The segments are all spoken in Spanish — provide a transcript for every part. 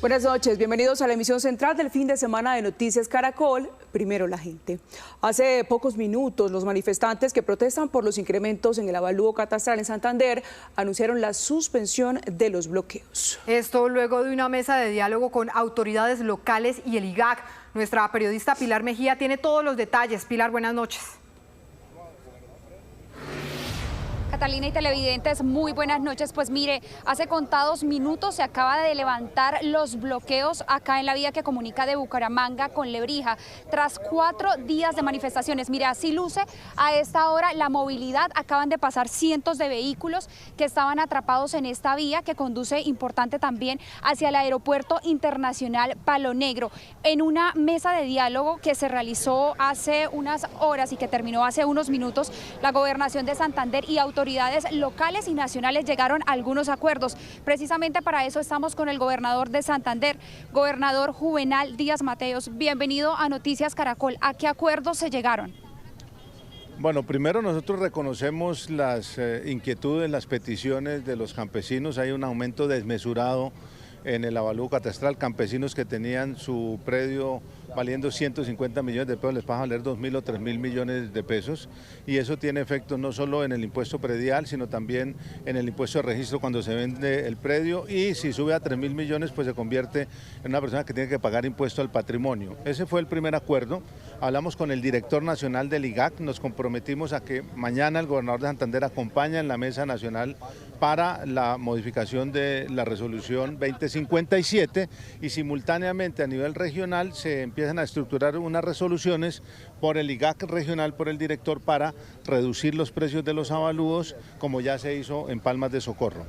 Buenas noches, bienvenidos a la emisión central del fin de semana de Noticias Caracol. Primero la gente. Hace pocos minutos, los manifestantes que protestan por los incrementos en el avalúo catastral en Santander anunciaron la suspensión de los bloqueos. Esto luego de una mesa de diálogo con autoridades locales y el IGAC. Nuestra periodista Pilar Mejía tiene todos los detalles. Pilar, buenas noches. Catalina y televidentes, muy buenas noches. Pues mire, hace contados minutos se acaba de levantar los bloqueos acá en la vía que comunica de Bucaramanga con Lebrija, tras 4 días de manifestaciones. Mire, así luce a esta hora la movilidad. Acaban de pasar cientos de vehículos que estaban atrapados en esta vía que conduce, importante también, hacia el Aeropuerto Internacional Palo Negro. En una mesa de diálogo que se realizó hace unas horas y que terminó hace unos minutos, la Gobernación de Santander y autoridades locales y nacionales llegaron a algunos acuerdos. Precisamente para eso estamos con el gobernador de Santander, gobernador Juvenal Díaz Mateos. Bienvenido a Noticias Caracol. ¿A qué acuerdos se llegaron? Bueno, primero nosotros reconocemos las inquietudes, las peticiones de los campesinos. Hay un aumento desmesurado en el avalúo catastral. Campesinos que tenían su predio valiendo 150 millones de pesos, les pasan a valer 2.000 o 3.000 millones de pesos, y eso tiene efectos no solo en el impuesto predial, sino también en el impuesto de registro cuando se vende el predio, y si sube a 3.000 millones, pues se convierte en una persona que tiene que pagar impuesto al patrimonio. Ese fue el primer acuerdo. Hablamos con el director nacional del IGAC, nos comprometimos a que mañana el gobernador de Santander acompañe en la mesa nacional para la modificación de la resolución 2057, y simultáneamente a nivel regional se empiezan a estructurar unas resoluciones por el IGAC regional, por el director, para reducir los precios de los avalúos, como ya se hizo en Palmas de Socorro.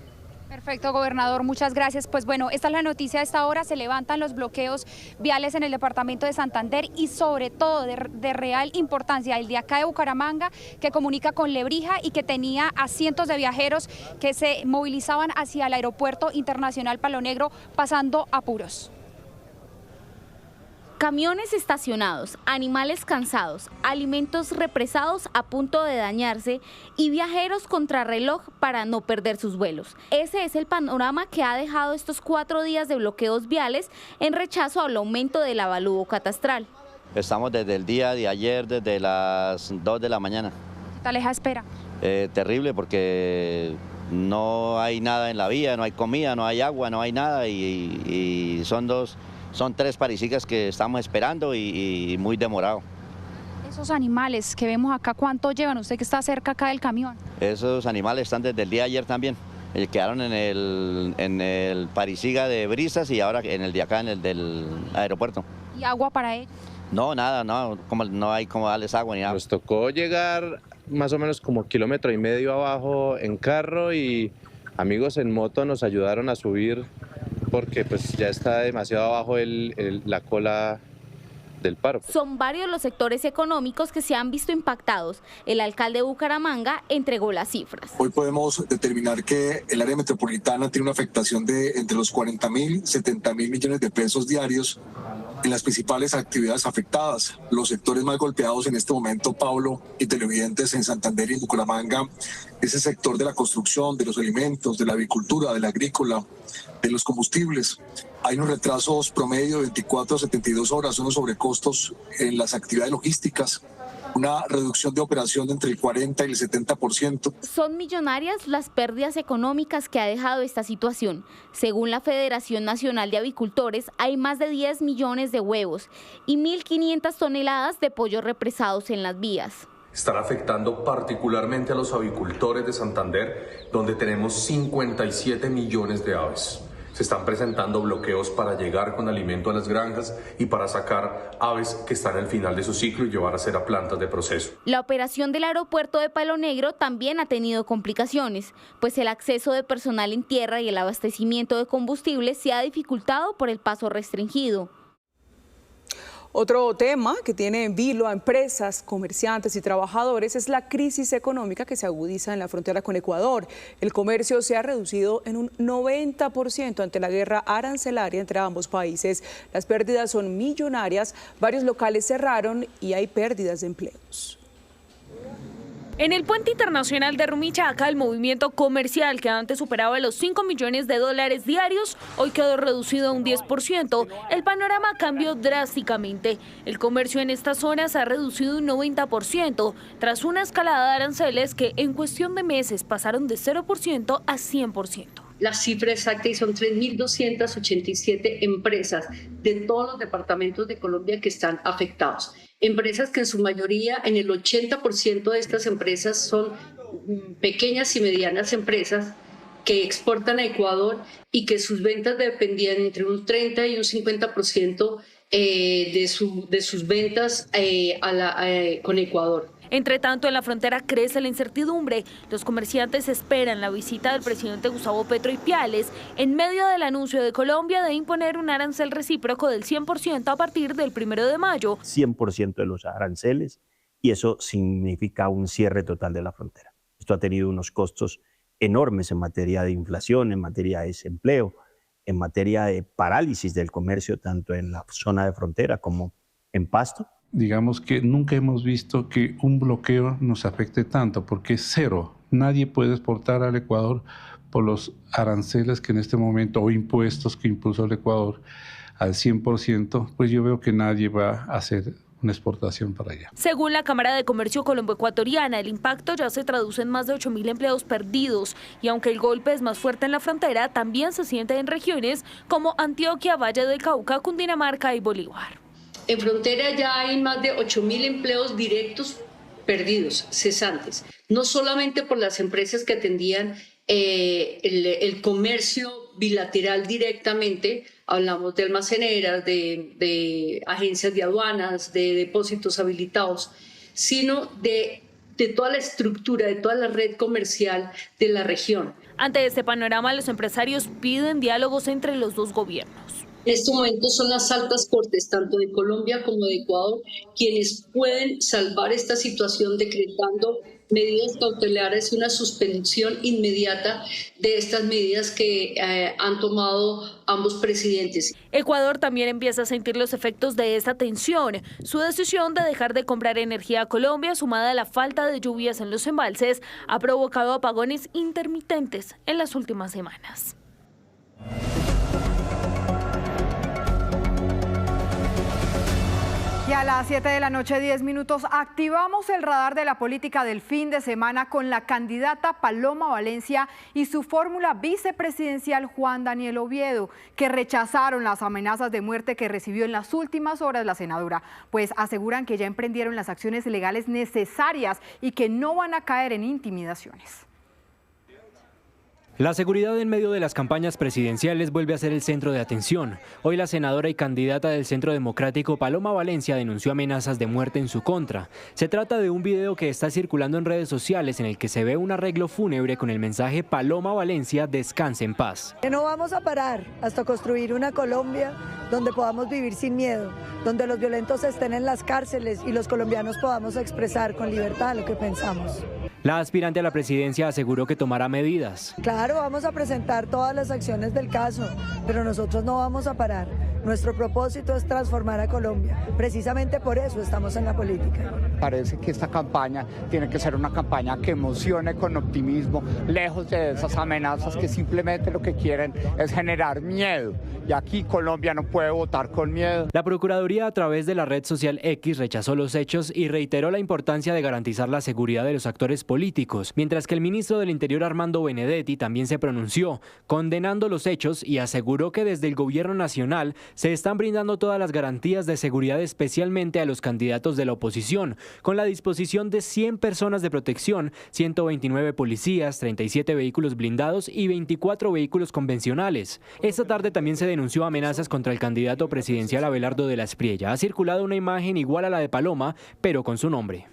Perfecto, gobernador, muchas gracias. Pues bueno, esta es la noticia. A esta hora se levantan los bloqueos viales en el departamento de Santander y sobre todo de real importancia el de acá de Bucaramanga, que comunica con Lebrija y que tenía a cientos de viajeros que se movilizaban hacia el Aeropuerto Internacional Palo Negro pasando apuros. Camiones estacionados, animales cansados, alimentos represados a punto de dañarse y viajeros contrarreloj para no perder sus vuelos. Ese es el panorama que ha dejado estos 4 días de bloqueos viales en rechazo al aumento del avalúo catastral. Estamos desde el día de ayer, desde las 2 de la mañana. ¿Qué tal esa espera? Terrible, porque no hay nada en la vía, no hay comida, no hay agua, no hay nada, y son 3 parisigas que estamos esperando y muy demorado. Esos animales que vemos acá, ¿cuánto llevan? Usted que está cerca acá del camión. Esos animales están desde el día de ayer también. Quedaron en el parisiga de Brisas y ahora en el de acá, en el del aeropuerto. ¿Y agua para ellos? No, nada, no hay cómo darles agua ni nada. Nos tocó llegar más o menos como 1,5 kilómetros abajo en carro, y amigos en moto nos ayudaron a subir porque pues ya está demasiado abajo la cola del paro. Son varios los sectores económicos que se han visto impactados. El alcalde de Bucaramanga entregó las cifras. Hoy podemos determinar que el área metropolitana tiene una afectación de entre los 40.000 y 70.000 millones de pesos diarios en las principales actividades afectadas. Los sectores más golpeados en este momento, Pablo y televidentes, en Santander y en Bucaramanga, es el sector de la construcción, de los alimentos, de la avicultura, de la agrícola, de los combustibles. Hay unos retrasos promedio de 24 a 72 horas, unos sobrecostos en las actividades logísticas, una reducción de operación de entre el 40 y el 70%. Son millonarias las pérdidas económicas que ha dejado esta situación. Según la Federación Nacional de Avicultores, hay más de 10 millones de huevos y 1.500 toneladas de pollos represados en las vías. Están afectando particularmente a los avicultores de Santander, donde tenemos 57 millones de aves. Se están presentando bloqueos para llegar con alimento a las granjas y para sacar aves que están al final de su ciclo y llevar a hacer a plantas de proceso. La operación del aeropuerto de Palo Negro también ha tenido complicaciones, pues el acceso de personal en tierra y el abastecimiento de combustible se ha dificultado por el paso restringido. Otro tema que tiene en vilo a empresas, comerciantes y trabajadores es la crisis económica que se agudiza en la frontera con Ecuador. El comercio se ha reducido en un 90% ante la guerra arancelaria entre ambos países. Las pérdidas son millonarias, varios locales cerraron y hay pérdidas de empleos. En el puente internacional de Rumichaca, el movimiento comercial que antes superaba los 5 millones de dólares diarios, hoy quedó reducido a un 10%. El panorama cambió drásticamente. El comercio en esta zona se ha reducido un 90%, tras una escalada de aranceles que en cuestión de meses pasaron de 0% a 100%. La cifra exacta y son 3.287 empresas de todos los departamentos de Colombia que están afectados. Empresas que en su mayoría, en el 80% de estas empresas son pequeñas y medianas empresas que exportan a Ecuador y que sus ventas dependían entre un 30 y un 50% de sus ventas con Ecuador. Entre tanto, en la frontera crece la incertidumbre. Los comerciantes esperan la visita del presidente Gustavo Petro Ipiales en medio del anuncio de Colombia de imponer un arancel recíproco del 100% a partir del 1 de mayo. 100% de los aranceles, y eso significa un cierre total de la frontera. Esto ha tenido unos costos enormes en materia de inflación, en materia de desempleo, en materia de parálisis del comercio, tanto en la zona de frontera como en Pasto. Digamos que nunca hemos visto que un bloqueo nos afecte tanto, porque es cero. Nadie puede exportar al Ecuador por los aranceles que en este momento, o impuestos que impuso el Ecuador al 100%, pues yo veo que nadie va a hacer una exportación para allá. Según la Cámara de Comercio Colombo-Ecuatoriana, el impacto ya se traduce en más de 8.000 empleos perdidos, y aunque el golpe es más fuerte en la frontera, también se siente en regiones como Antioquia, Valle del Cauca, Cundinamarca y Bolívar. En frontera ya hay más de 8.000 empleos directos perdidos, cesantes, no solamente por las empresas que atendían el comercio bilateral directamente, hablamos de almaceneras, de agencias de aduanas, de depósitos habilitados, sino de toda la estructura, de toda la red comercial de la región. Ante este panorama, los empresarios piden diálogos entre los dos gobiernos. En estos momentos son las altas cortes, tanto de Colombia como de Ecuador, quienes pueden salvar esta situación decretando medidas cautelares y una suspensión inmediata de estas medidas que han tomado ambos presidentes. Ecuador también empieza a sentir los efectos de esta tensión. Su decisión de dejar de comprar energía a Colombia, sumada a la falta de lluvias en los embalses, ha provocado apagones intermitentes en las últimas semanas. Y a las 7 de la noche, 10 minutos, activamos el radar de la política del fin de semana con la candidata Paloma Valencia y su fórmula vicepresidencial Juan Daniel Oviedo, que rechazaron las amenazas de muerte que recibió en las últimas horas la senadora, pues aseguran que ya emprendieron las acciones legales necesarias y que no van a caer en intimidaciones. La seguridad en medio de las campañas presidenciales vuelve a ser el centro de atención. Hoy la senadora y candidata del Centro Democrático Paloma Valencia denunció amenazas de muerte en su contra. Se trata de un video que está circulando en redes sociales en el que se ve un arreglo fúnebre con el mensaje Paloma Valencia, descanse en paz. No vamos a parar hasta construir una Colombia donde podamos vivir sin miedo, donde los violentos estén en las cárceles y los colombianos podamos expresar con libertad lo que pensamos. La aspirante a la presidencia aseguró que tomará medidas. Claro, vamos a presentar todas las acciones del caso, pero nosotros no vamos a parar. Nuestro propósito es transformar a Colombia. Precisamente por eso estamos en la política. Parece que esta campaña tiene que ser una campaña que emocione con optimismo, lejos de esas amenazas que simplemente lo que quieren es generar miedo. Y aquí Colombia no puede votar con miedo. La Procuraduría, a través de la red social X, rechazó los hechos y reiteró la importancia de garantizar la seguridad de los actores políticos, mientras que el ministro del Interior, Armando Benedetti, también se pronunció, condenando los hechos y aseguró que desde el gobierno nacional se están brindando todas las garantías de seguridad, especialmente a los candidatos de la oposición, con la disposición de 100 personas de protección, 129 policías, 37 vehículos blindados y 24 vehículos convencionales. Esta tarde también se denunció amenazas contra el candidato presidencial Abelardo de la Espriella. Ha circulado una imagen igual a la de Paloma, pero con su nombre.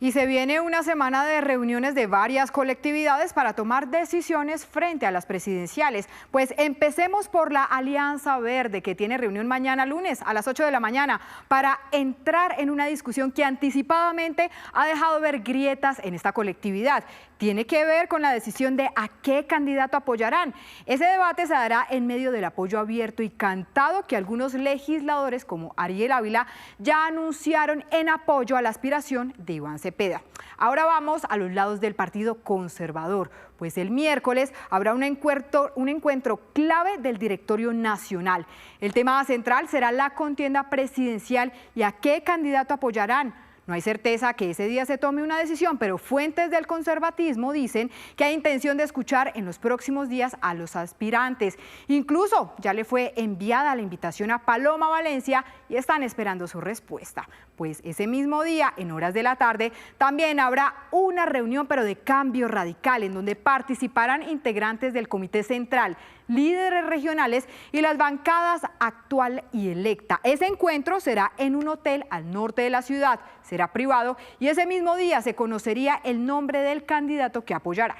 Y se viene una semana de reuniones de varias colectividades para tomar decisiones frente a las presidenciales. Pues empecemos por la Alianza Verde, que tiene reunión mañana lunes a las 8 de la mañana para entrar en una discusión que anticipadamente ha dejado ver grietas en esta colectividad. Tiene que ver con la decisión de a qué candidato apoyarán. Ese debate se dará en medio del apoyo abierto y cantado que algunos legisladores como Ariel Ávila ya anunciaron en apoyo a la aspiración de Iván Cepeda. Cepeda. Ahora vamos a los lados del Partido Conservador, pues el miércoles habrá un encuentro clave del directorio nacional. El tema central será la contienda presidencial y a qué candidato apoyarán. No hay certeza que ese día se tome una decisión, pero fuentes del conservatismo dicen que hay intención de escuchar en los próximos días a los aspirantes. Incluso ya le fue enviada la invitación a Paloma Valencia y están esperando su respuesta. Pues ese mismo día, en horas de la tarde, también habrá una reunión, pero de cambio radical, en donde participarán integrantes del Comité Central, líderes regionales y las bancadas actual y electa. Ese encuentro será en un hotel al norte de la ciudad, será privado y ese mismo día se conocería el nombre del candidato que apoyará.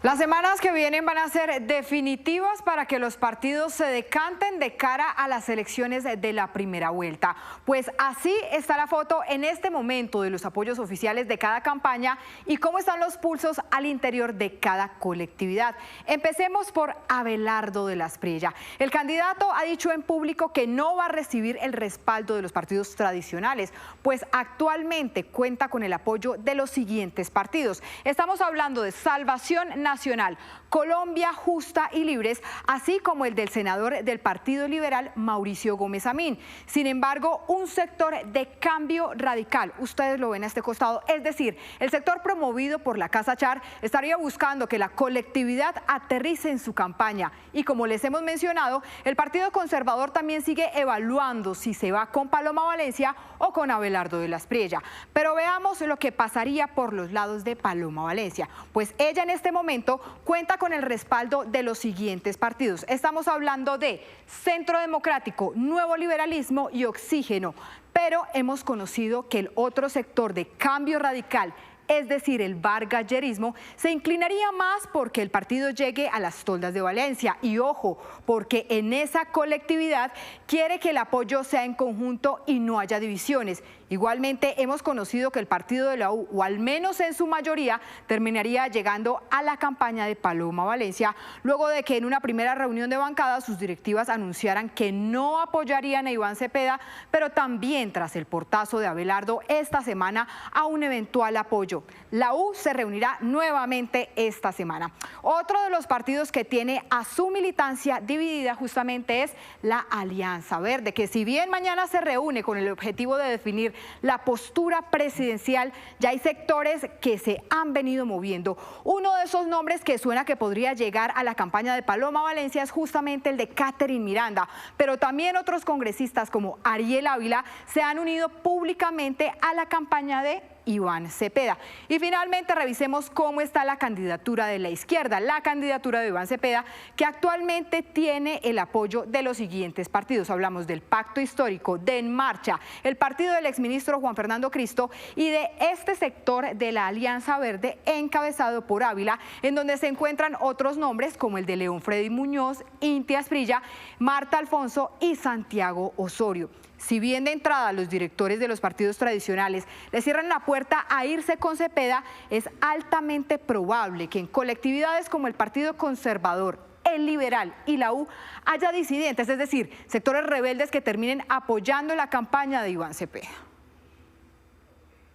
Las semanas que vienen van a ser definitivas para que los partidos se decanten de cara a las elecciones de la primera vuelta. Pues así está la foto en este momento de los apoyos oficiales de cada campaña y cómo están los pulsos al interior de cada colectividad. Empecemos por Abelardo de la Espriella. El candidato ha dicho en público que no va a recibir el respaldo de los partidos tradicionales, pues actualmente cuenta con el apoyo de los siguientes partidos. Estamos hablando de Salvación Nacional, Colombia Justa y Libres, así como el del senador del Partido Liberal, Mauricio Gómez Amín. Sin embargo, un sector de Cambio Radical, ustedes lo ven a este costado, es decir, el sector promovido por la Casa Char, estaría buscando que la colectividad aterrice en su campaña. Y como les hemos mencionado, el Partido Conservador también sigue evaluando si se va con Paloma Valencia o con Abelardo de la Espriella. Pero veamos lo que pasaría por los lados de Paloma Valencia, pues ella en este momento cuenta con el respaldo de los siguientes partidos. Estamos hablando de Centro Democrático, Nuevo Liberalismo y Oxígeno, pero hemos conocido que el otro sector de Cambio Radical, es decir, el vargallerismo, se inclinaría más porque el partido llegue a las toldas de Valencia. Y ojo, porque en esa colectividad quiere que el apoyo sea en conjunto y no haya divisiones. Igualmente hemos conocido que el partido de la U, o al menos en su mayoría, terminaría llegando a la campaña de Paloma Valencia, luego de que en una primera reunión de bancada sus directivas anunciaran que no apoyarían a Iván Cepeda, pero también tras el portazo de Abelardo esta semana a un eventual apoyo. La U se reunirá nuevamente esta semana. Otro de los partidos que tiene a su militancia dividida justamente es la Alianza Verde, que si bien mañana se reúne con el objetivo de definir la postura presidencial, ya hay sectores que se han venido moviendo. Uno de esos nombres que suena que podría llegar a la campaña de Paloma Valencia es justamente el de Catherine Miranda, pero también otros congresistas como Ariel Ávila se han unido públicamente a la campaña de Iván Cepeda. Y finalmente revisemos cómo está la candidatura de la izquierda, la candidatura de Iván Cepeda, que actualmente tiene el apoyo de los siguientes partidos. Hablamos del Pacto Histórico, de En Marcha, el partido del exministro Juan Fernando Cristo y de este sector de la Alianza Verde encabezado por Ávila, en donde se encuentran otros nombres como el de León Freddy Muñoz, Inti Asprilla, Marta Alfonso y Santiago Osorio. Si bien de entrada los directores de los partidos tradicionales le cierran la puerta a irse con Cepeda, es altamente probable que en colectividades como el Partido Conservador, el Liberal y la U haya disidentes, es decir, sectores rebeldes que terminen apoyando la campaña de Iván Cepeda.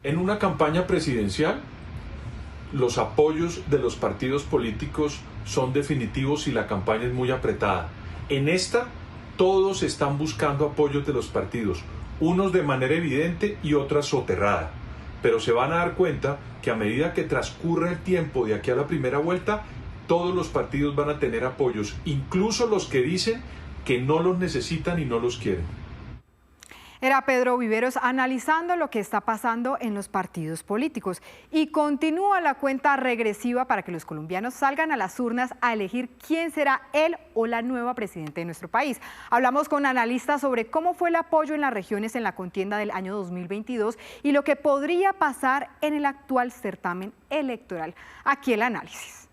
En una campaña presidencial, los apoyos de los partidos políticos son definitivos y la campaña es muy apretada. En esta, todos están buscando apoyos de los partidos, unos de manera evidente y otras soterrada, pero se van a dar cuenta que a medida que transcurre el tiempo de aquí a la primera vuelta, todos los partidos van a tener apoyos, incluso los que dicen que no los necesitan y no los quieren. Era Pedro Viveros analizando lo que está pasando en los partidos políticos y continúa la cuenta regresiva para que los colombianos salgan a las urnas a elegir quién será él o la nueva presidenta de nuestro país. Hablamos con analistas sobre cómo fue el apoyo en las regiones en la contienda del año 2022 y lo que podría pasar en el actual certamen electoral. Aquí el análisis.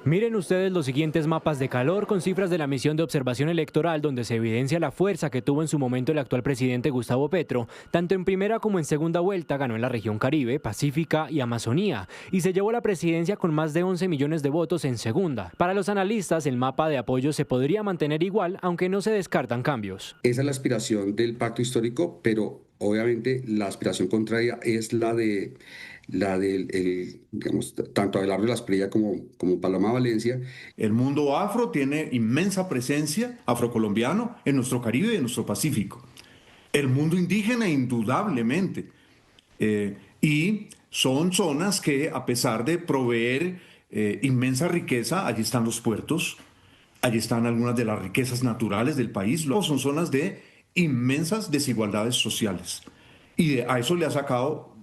Miren ustedes los siguientes mapas de calor con cifras de la misión de observación electoral donde se evidencia la fuerza que tuvo en su momento el actual presidente Gustavo Petro. Tanto en primera como en segunda vuelta ganó en la región Caribe, Pacífica y Amazonía y se llevó la presidencia con más de 11 millones de votos en segunda. Para los analistas, el mapa de apoyo se podría mantener igual, aunque no se descartan cambios. Esa es la aspiración del pacto histórico, pero obviamente la aspiración contraria es la del digamos, tanto Abelardo Lasprilla como Paloma Valencia. El mundo afro tiene inmensa presencia afrocolombiano en nuestro Caribe y en nuestro Pacífico. El mundo indígena indudablemente. Y son zonas que, a pesar de proveer inmensa riqueza, allí están los puertos, allí están algunas de las riquezas naturales del país. Son zonas de inmensas desigualdades sociales. Y a eso le ha sacado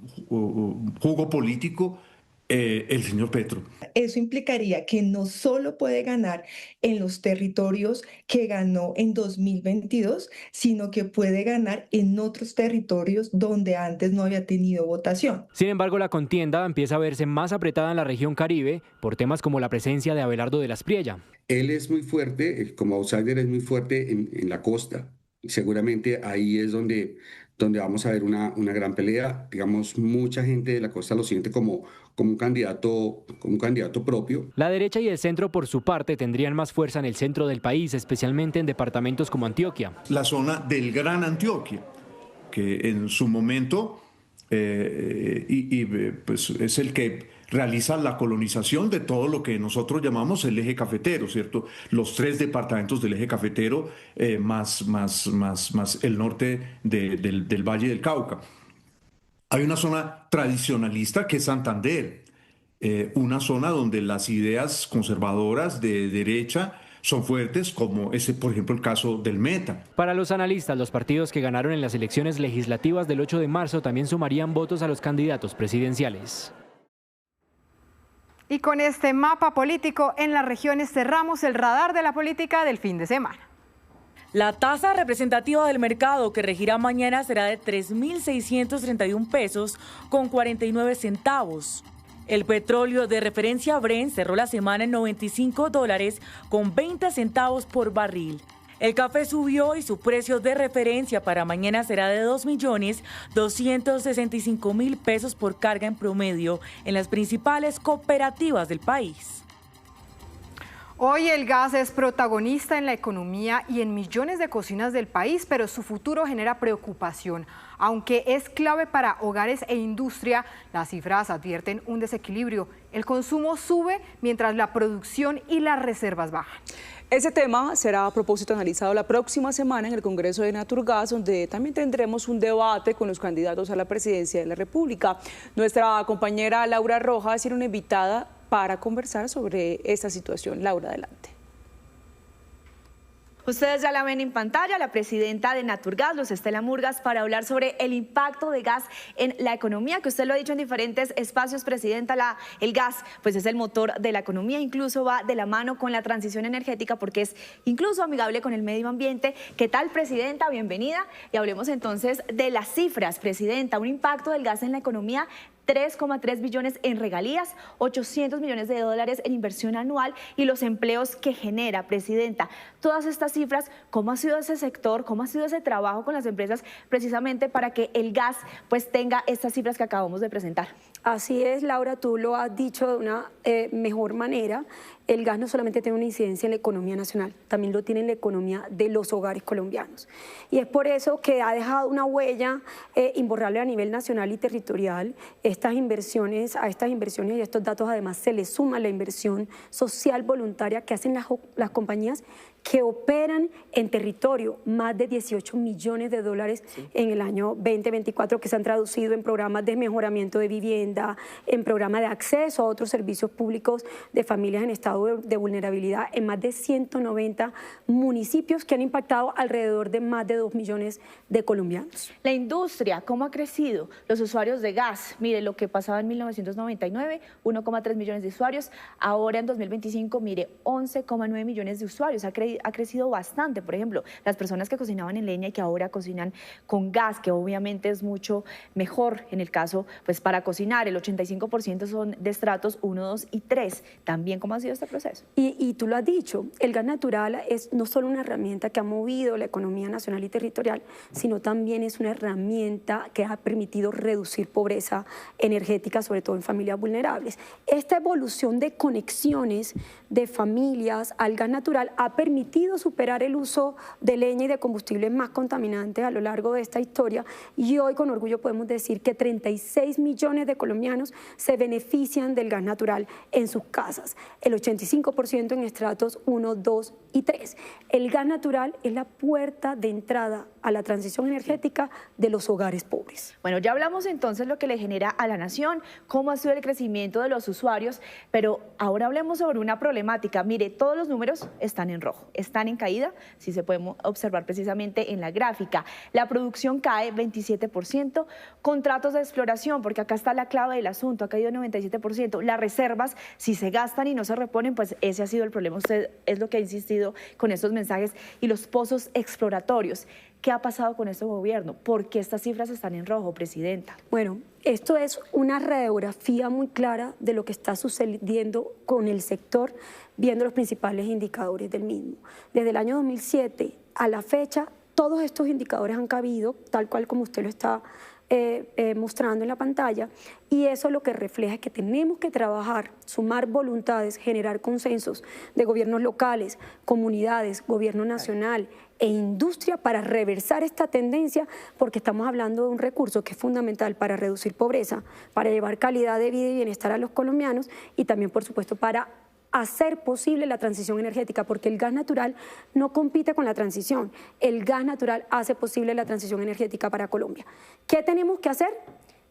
jugo político el señor Petro. Eso implicaría que no solo puede ganar en los territorios que ganó en 2022, sino que puede ganar en otros territorios donde antes no había tenido votación. Sin embargo, la contienda empieza a verse más apretada en la región Caribe por temas como la presencia de Abelardo de Lasprilla. Él es muy fuerte, como outsider es muy fuerte en la costa. Seguramente ahí es donde vamos a ver una gran pelea. Digamos, mucha gente de la costa lo siente como un candidato propio. La derecha y el centro, por su parte, tendrían más fuerza en el centro del país, especialmente en departamentos como Antioquia. La zona del Gran Antioquia, que en su momento pues es el que realiza la colonización de todo lo que nosotros llamamos el eje cafetero, ¿cierto? Los 3 departamentos del eje cafetero más el norte del Valle del Cauca. Hay una zona tradicionalista que es Santander, una zona donde las ideas conservadoras de derecha son fuertes, como ese, por ejemplo, el caso del Meta. Para los analistas, los partidos que ganaron en las elecciones legislativas del 8 de marzo también sumarían votos a los candidatos presidenciales. Y con este mapa político en las regiones cerramos el radar de la política del fin de semana. La tasa representativa del mercado que regirá mañana será de 3.631 pesos con 49 centavos. El petróleo de referencia Brent cerró la semana en $95 con 20 centavos por barril. El café subió y su precio de referencia para mañana será de 2.265.000 pesos por carga en promedio en las principales cooperativas del país. Hoy el gas es protagonista en la economía y en millones de cocinas del país, pero su futuro genera preocupación. Aunque es clave para hogares e industria, las cifras advierten un desequilibrio. El consumo sube mientras la producción y las reservas bajan. Ese tema será a propósito analizado la próxima semana en el Congreso de Naturgas, donde también tendremos un debate con los candidatos a la presidencia de la República. Nuestra compañera Laura Rojas tiene una invitada para conversar sobre esta situación. Laura, adelante. Ustedes ya la ven en pantalla, la presidenta de Naturgas, Luz Estela Murgas, para hablar sobre el impacto de gas en la economía, que usted lo ha dicho en diferentes espacios, presidenta, el gas pues es el motor de la economía, incluso va de la mano con la transición energética porque es incluso amigable con el medio ambiente. ¿Qué tal, presidenta? Bienvenida. Y hablemos entonces de las cifras, presidenta, un impacto del gas en la economía. 3,3 billones en regalías, 800 millones de dólares en inversión anual y los empleos que genera, presidenta. Todas estas cifras, ¿cómo ha sido ese sector, cómo ha sido ese trabajo con las empresas precisamente para que el gas pues tenga estas cifras que acabamos de presentar? Así es, Laura, tú lo has dicho de una mejor manera. El gas no solamente tiene una incidencia en la economía nacional, también lo tiene en la economía de los hogares colombianos. Y es por eso que ha dejado una huella imborrable a nivel nacional y territorial. A estas inversiones y estos datos además se le suma la inversión social voluntaria que hacen las compañías que operan en territorio, más de 18 millones de dólares en el año 2024 que se han traducido en programas de mejoramiento de vivienda, en programas de acceso a otros servicios públicos de familias en estado de vulnerabilidad en más de 190 municipios que han impactado alrededor de más de 2 millones de colombianos. La industria, ¿cómo ha crecido? Los usuarios de gas, mire lo que pasaba en 1999, 1,3 millones de usuarios, ahora en 2025, mire, 11,9 millones de usuarios, ha crecido bastante. Por ejemplo, las personas que cocinaban en leña y que ahora cocinan con gas, que obviamente es mucho mejor en el caso, pues para cocinar. mencionar, el 85% son de estratos 1, 2 y 3. También, ¿cómo ha sido este proceso? Y tú lo has dicho, el gas natural es no solo una herramienta que ha movido la economía nacional y territorial, sino también es una herramienta que ha permitido reducir pobreza energética, sobre todo en familias vulnerables. Esta evolución de conexiones de familias al gas natural ha permitido superar el uso de leña y de combustibles más contaminantes a lo largo de esta historia, y hoy con orgullo podemos decir que 36 millones de colombianos se benefician del gas natural en sus casas, el 85% en estratos 1, 2 y 3. El gas natural es la puerta de entrada a la transición energética de los hogares pobres. Bueno, ya hablamos entonces lo que le genera a la nación, cómo ha sido el crecimiento de los usuarios, pero ahora hablemos sobre una problemática. Mire, todos los números están en rojo, están en caída, si se puede observar precisamente en la gráfica. La producción cae 27%, contratos de exploración, porque acá está la clave del asunto, ha caído 97%. Las reservas, si se gastan y no se reponen, pues ese ha sido el problema. Usted es lo que ha insistido con estos mensajes. Y los pozos exploratorios. ¿Qué ha pasado con este gobierno? ¿Por qué estas cifras están en rojo, presidenta? Bueno, esto es una radiografía muy clara de lo que está sucediendo con el sector, viendo los principales indicadores del mismo. Desde el año 2007 a la fecha, todos estos indicadores han caído, tal cual como usted lo está mostrando en la pantalla, y eso lo que refleja es que tenemos que trabajar, sumar voluntades, generar consensos de gobiernos locales, comunidades, gobierno nacional e industria para reversar esta tendencia, porque estamos hablando de un recurso que es fundamental para reducir pobreza, para llevar calidad de vida y bienestar a los colombianos y también, por supuesto, para hacer posible la transición energética, porque el gas natural no compite con la transición, el gas natural hace posible la transición energética para Colombia. ¿Qué tenemos que hacer?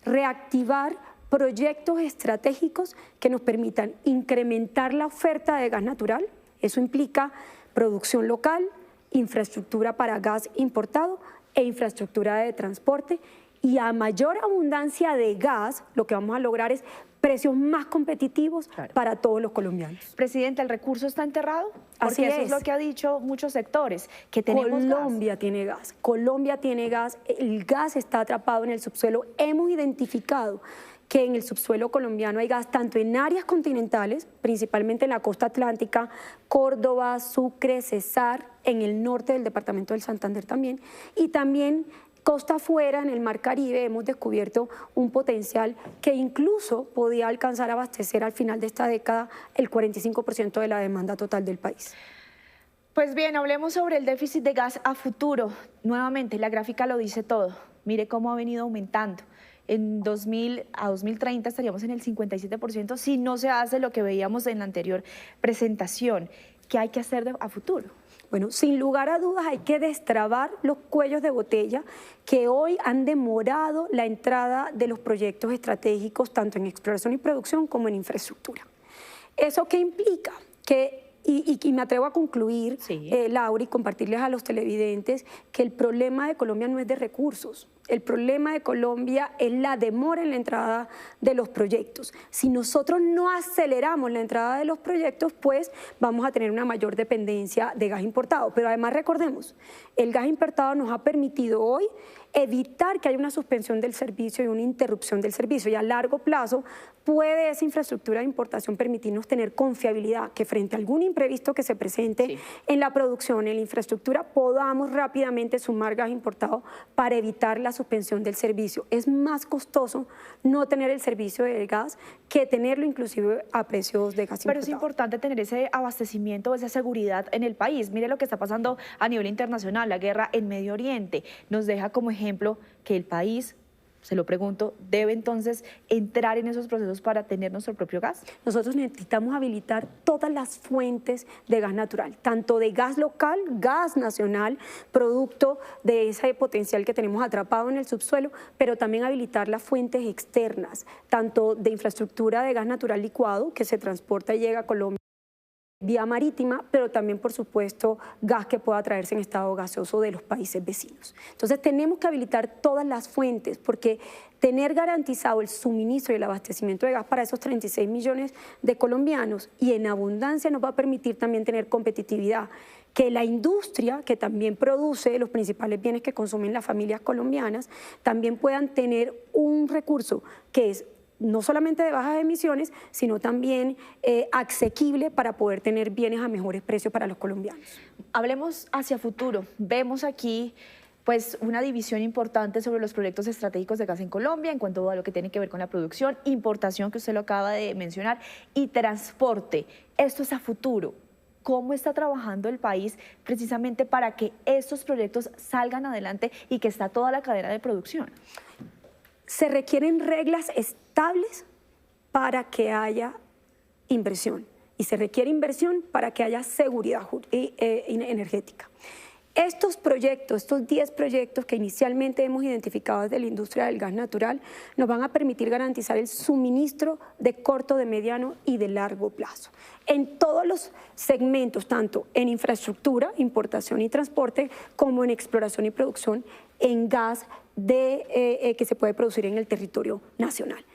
Reactivar proyectos estratégicos que nos permitan incrementar la oferta de gas natural, eso implica producción local, infraestructura para gas importado e infraestructura de transporte, y a mayor abundancia de gas, lo que vamos a lograr es precios más competitivos para todos los colombianos. Presidenta, ¿el recurso está enterrado? Porque eso es lo que ha dicho muchos sectores, que tenemos Colombia tiene gas, Colombia tiene gas, el gas está atrapado en el subsuelo. Hemos identificado que en el subsuelo colombiano hay gas tanto en áreas continentales, principalmente en la costa atlántica, Córdoba, Sucre, Cesar, en el norte del departamento del Santander también, y también costa afuera, en el Mar Caribe, hemos descubierto un potencial que incluso podía alcanzar a abastecer al final de esta década el 45% de la demanda total del país. Pues bien, hablemos sobre el déficit de gas a futuro. Nuevamente, la gráfica lo dice todo. Mire cómo ha venido aumentando. En 2000 a 2030 estaríamos en el 57% si no se hace lo que veíamos en la anterior presentación. ¿Qué hay que hacer a futuro? Bueno, sin lugar a dudas hay que destrabar los cuellos de botella que hoy han demorado la entrada de los proyectos estratégicos tanto en exploración y producción como en infraestructura. ¿Eso qué implica? Y me atrevo a concluir, Laura, y compartirles a los televidentes que el problema de Colombia no es de recursos. El problema de Colombia es la demora en la entrada de los proyectos. Si nosotros no aceleramos la entrada de los proyectos, pues vamos a tener una mayor dependencia de gas importado. Pero además recordemos, el gas importado nos ha permitido hoy evitar que haya una suspensión del servicio y una interrupción del servicio. Y a largo plazo puede esa infraestructura de importación permitirnos tener confiabilidad, que frente a algún imprevisto que se presente en la producción, en la infraestructura, podamos rápidamente sumar gas importado para evitar la suspensión del servicio. Es más costoso no tener el servicio de gas que tenerlo inclusive a precios de gas importado. Pero es importante tener ese abastecimiento, esa seguridad en el país. Mire lo que está pasando a nivel internacional, la guerra en Medio Oriente. Nos deja como ejemplo que el país, se lo pregunto, ¿debe entonces entrar en esos procesos para tener nuestro propio gas? Nosotros necesitamos habilitar todas las fuentes de gas natural, tanto de gas local, gas nacional, producto de ese potencial que tenemos atrapado en el subsuelo, pero también habilitar las fuentes externas, tanto de infraestructura de gas natural licuado, que se transporta y llega a Colombia vía marítima, pero también, por supuesto, gas que pueda traerse en estado gaseoso de los países vecinos. Entonces, tenemos que habilitar todas las fuentes, porque tener garantizado el suministro y el abastecimiento de gas para esos 36 millones de colombianos y en abundancia nos va a permitir también tener competitividad, que la industria, que también produce los principales bienes que consumen las familias colombianas, también puedan tener un recurso que es no solamente de bajas emisiones, sino también asequible para poder tener bienes a mejores precios para los colombianos. Hablemos hacia futuro. Vemos aquí pues una división importante sobre los proyectos estratégicos de gas en Colombia en cuanto a lo que tiene que ver con la producción, importación, que usted lo acaba de mencionar, y transporte. Esto es a futuro. ¿Cómo está trabajando el país precisamente para que estos proyectos salgan adelante y que está toda la cadena de producción? Se requieren reglas estables para que haya inversión y se requiere inversión para que haya seguridad energética. Estos proyectos, estos 10 proyectos que inicialmente hemos identificado desde la industria del gas natural, nos van a permitir garantizar el suministro de corto, de mediano y de largo plazo. En todos los segmentos, tanto en infraestructura, importación y transporte, como en exploración y producción en gas que se puede producir en el territorio nacional.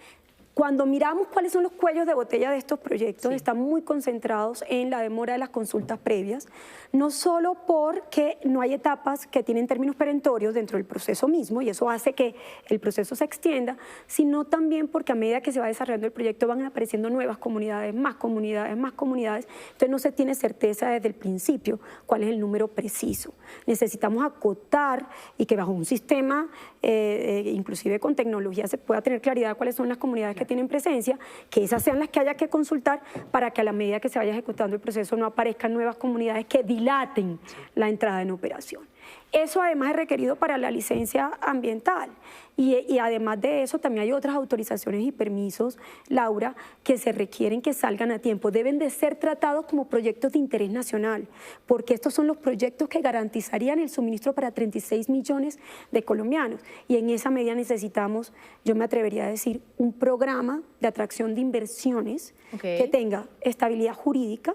Cuando miramos cuáles son los cuellos de botella de estos proyectos, están muy concentrados en la demora de las consultas previas, no solo porque no hay etapas que tienen términos perentorios dentro del proceso mismo, y eso hace que el proceso se extienda, sino también porque a medida que se va desarrollando el proyecto van apareciendo nuevas comunidades, más comunidades, entonces no se tiene certeza desde el principio cuál es el número preciso. Necesitamos acotar y que bajo un sistema, inclusive con tecnología, se pueda tener claridad de cuáles son las comunidades que tienen presencia, que esas sean las que haya que consultar para que a la medida que se vaya ejecutando el proceso no aparezcan nuevas comunidades que dilaten la entrada en operación. Eso además es requerido para la licencia ambiental y además de eso también hay otras autorizaciones y permisos, Laura, que se requieren que salgan a tiempo. Deben de ser tratados como proyectos de interés nacional, porque estos son los proyectos que garantizarían el suministro para 36 millones de colombianos y en esa medida necesitamos, yo me atrevería a decir, un programa de atracción de inversiones que tenga estabilidad jurídica,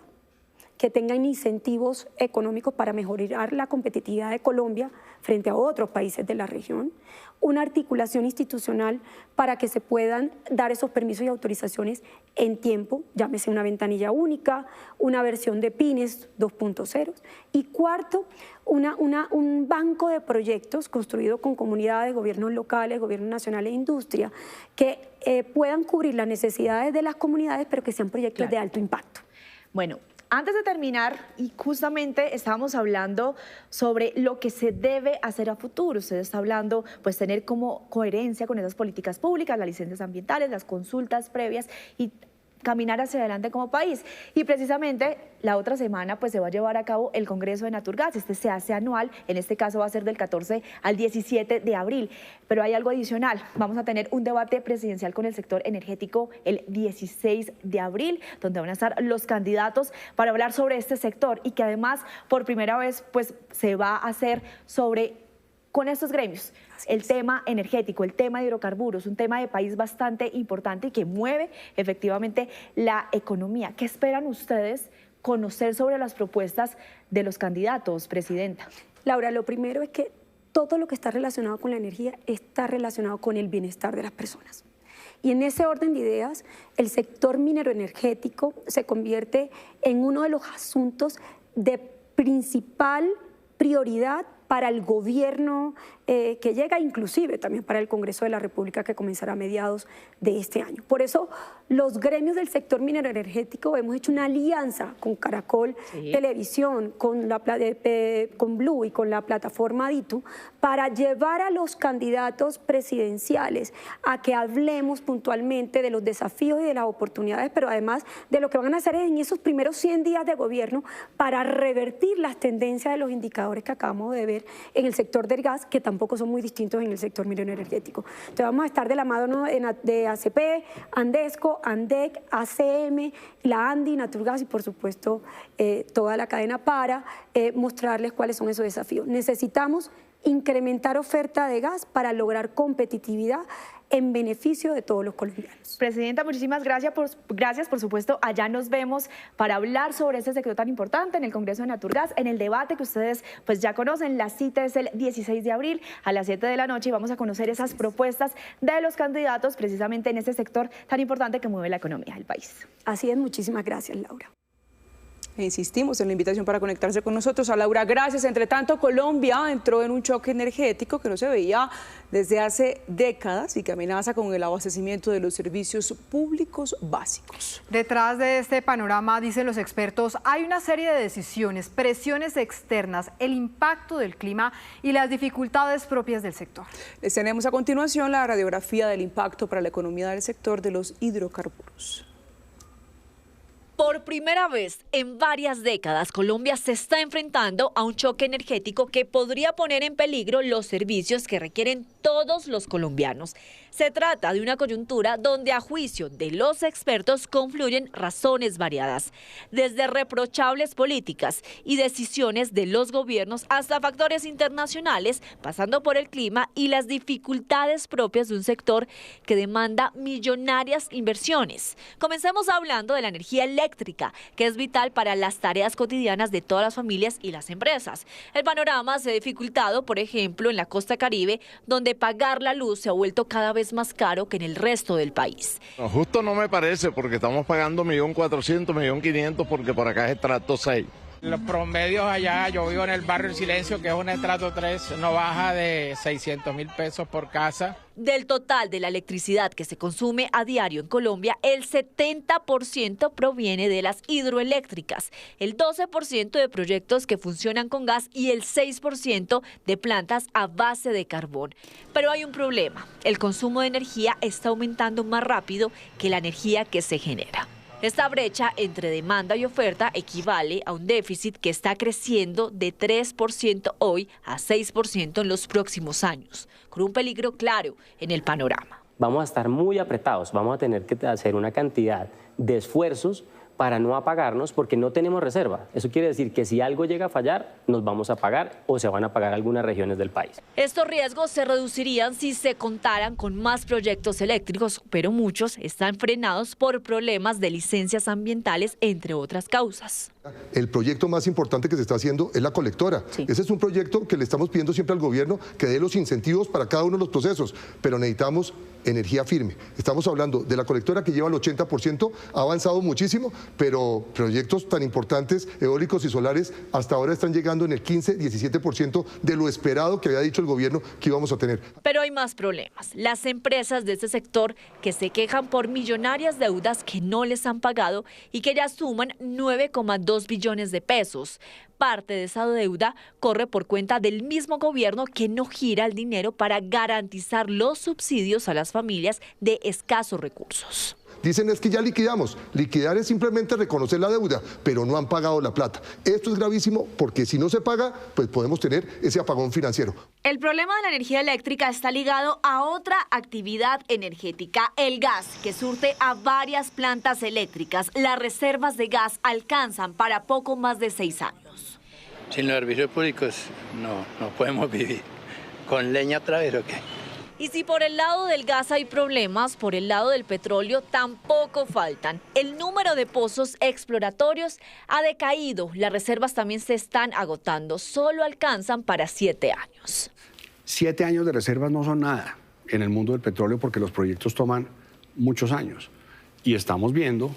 que tengan incentivos económicos para mejorar la competitividad de Colombia frente a otros países de la región, una articulación institucional para que se puedan dar esos permisos y autorizaciones en tiempo, llámese una ventanilla única, una versión de PINES 2.0 y cuarto, un banco de proyectos construido con comunidades, gobiernos locales, gobierno nacional e industria que puedan cubrir las necesidades de las comunidades pero que sean proyectos de alto impacto. Bueno, antes de terminar, y justamente estábamos hablando sobre lo que se debe hacer a futuro. Usted está hablando, pues, tener como coherencia con esas políticas públicas, las licencias ambientales, las consultas previas y caminar hacia adelante como país. Y precisamente la otra semana pues se va a llevar a cabo el Congreso de Naturgas. Este se hace anual, en este caso va a ser del 14 al 17 de abril. Pero hay algo adicional, vamos a tener un debate presidencial con el sector energético el 16 de abril, donde van a estar los candidatos para hablar sobre este sector y que además por primera vez pues se va a hacer con estos gremios. El tema energético, el tema de hidrocarburos, un tema de país bastante importante y que mueve efectivamente la economía. ¿Qué esperan ustedes conocer sobre las propuestas de los candidatos, Presidenta? Laura, lo primero es que todo lo que está relacionado con la energía está relacionado con el bienestar de las personas. Y en ese orden de ideas, el sector minero energético se convierte en uno de los asuntos de principal prioridad para el gobierno que llega, inclusive también para el Congreso de la República que comenzará a mediados de este año. Por eso los gremios del sector minero energético hemos hecho una alianza con Caracol Televisión, con Blue y con la plataforma Ditu para llevar a los candidatos presidenciales a que hablemos puntualmente de los desafíos y de las oportunidades, pero además de lo que van a hacer en esos primeros 100 días de gobierno para revertir las tendencias de los indicadores que acabamos de ver en el sector del gas, que tampoco son muy distintos en el sector minero energético. Entonces vamos a estar de la mano de ACP, Andesco, ANDEC, ACM, la ANDI, Naturgas y por supuesto toda la cadena para mostrarles cuáles son esos desafíos. Necesitamos incrementar oferta de gas para lograr competitividad en beneficio de todos los colombianos. Presidenta, muchísimas gracias, por supuesto, allá nos vemos para hablar sobre este sector tan importante en el Congreso de Naturgas, en el debate que ustedes pues ya conocen. La cita es el 16 de abril a las 7 de la noche y vamos a conocer esas propuestas de los candidatos precisamente en este sector tan importante que mueve la economía del país. Así es, muchísimas gracias, Laura. Insistimos en la invitación para conectarse con nosotros. A Laura, gracias. Entre tanto, Colombia entró en un choque energético que no se veía desde hace décadas y que amenaza con el abastecimiento de los servicios públicos básicos. Detrás de este panorama, dicen los expertos, hay una serie de decisiones, presiones externas, el impacto del clima y las dificultades propias del sector. Les tenemos a continuación la radiografía del impacto para la economía del sector de los hidrocarburos. Por primera vez en varias décadas, Colombia se está enfrentando a un choque energético que podría poner en peligro los servicios que requieren todos los colombianos. Se trata de una coyuntura donde, a juicio de los expertos, confluyen razones variadas, desde reprochables políticas y decisiones de los gobiernos hasta factores internacionales, pasando por el clima y las dificultades propias de un sector que demanda millonarias inversiones. Comencemos hablando de la energía eléctrica, que es vital para las tareas cotidianas de todas las familias y las empresas. El panorama se ha dificultado, por ejemplo, en la costa Caribe, donde pagar la luz se ha vuelto cada vez más caro que en el resto del país. No, justo no me parece, porque estamos pagando 1.400.000, 1.500.000, porque por acá es estrato 6. Los promedios allá, yo vivo en el barrio El Silencio, que es un estrato 3, no baja de 600.000 pesos por casa. Del total de la electricidad que se consume a diario en Colombia, el 70% proviene de las hidroeléctricas, el 12% de proyectos que funcionan con gas y el 6% de plantas a base de carbón. Pero hay un problema, el consumo de energía está aumentando más rápido que la energía que se genera. Esta brecha entre demanda y oferta equivale a un déficit que está creciendo de 3% hoy a 6% en los próximos años, con un peligro claro en el panorama. Vamos a estar muy apretados, vamos a tener que hacer una cantidad de esfuerzos para no apagarnos porque no tenemos reserva. Eso quiere decir que si algo llega a fallar, nos vamos a apagar o se van a apagar algunas regiones del país. Estos riesgos se reducirían si se contaran con más proyectos eléctricos, pero muchos están frenados por problemas de licencias ambientales, entre otras causas. El proyecto más importante que se está haciendo es la colectora. Sí. Ese es un proyecto que le estamos pidiendo siempre al gobierno que dé los incentivos para cada uno de los procesos, pero necesitamos energía firme. Estamos hablando de la colectora que lleva el 80%, ha avanzado muchísimo, pero proyectos tan importantes, eólicos y solares, hasta ahora están llegando en el 15-17% de lo esperado que había dicho el gobierno que íbamos a tener. Pero hay más problemas. Las empresas de este sector que se quejan por millonarias deudas que no les han pagado y que ya suman 9,2 billones de pesos. Parte de esa deuda corre por cuenta del mismo gobierno que no gira el dinero para garantizar los subsidios a las familias de escasos recursos. Dicen es que ya liquidamos. Liquidar es simplemente reconocer la deuda, pero no han pagado la plata. Esto es gravísimo porque si no se paga, pues podemos tener ese apagón financiero. El problema de la energía eléctrica está ligado a otra actividad energética, el gas, que surte a varias plantas eléctricas. Las reservas de gas alcanzan para poco más de 6 años. Sin los servicios públicos no podemos vivir. ¿Con leña otra vez o qué? Y si por el lado del gas hay problemas, por el lado del petróleo tampoco faltan. El número de pozos exploratorios ha decaído, las reservas también se están agotando, solo alcanzan para 7 años. 7 años de reservas no son nada en el mundo del petróleo porque los proyectos toman muchos años. Y estamos viendo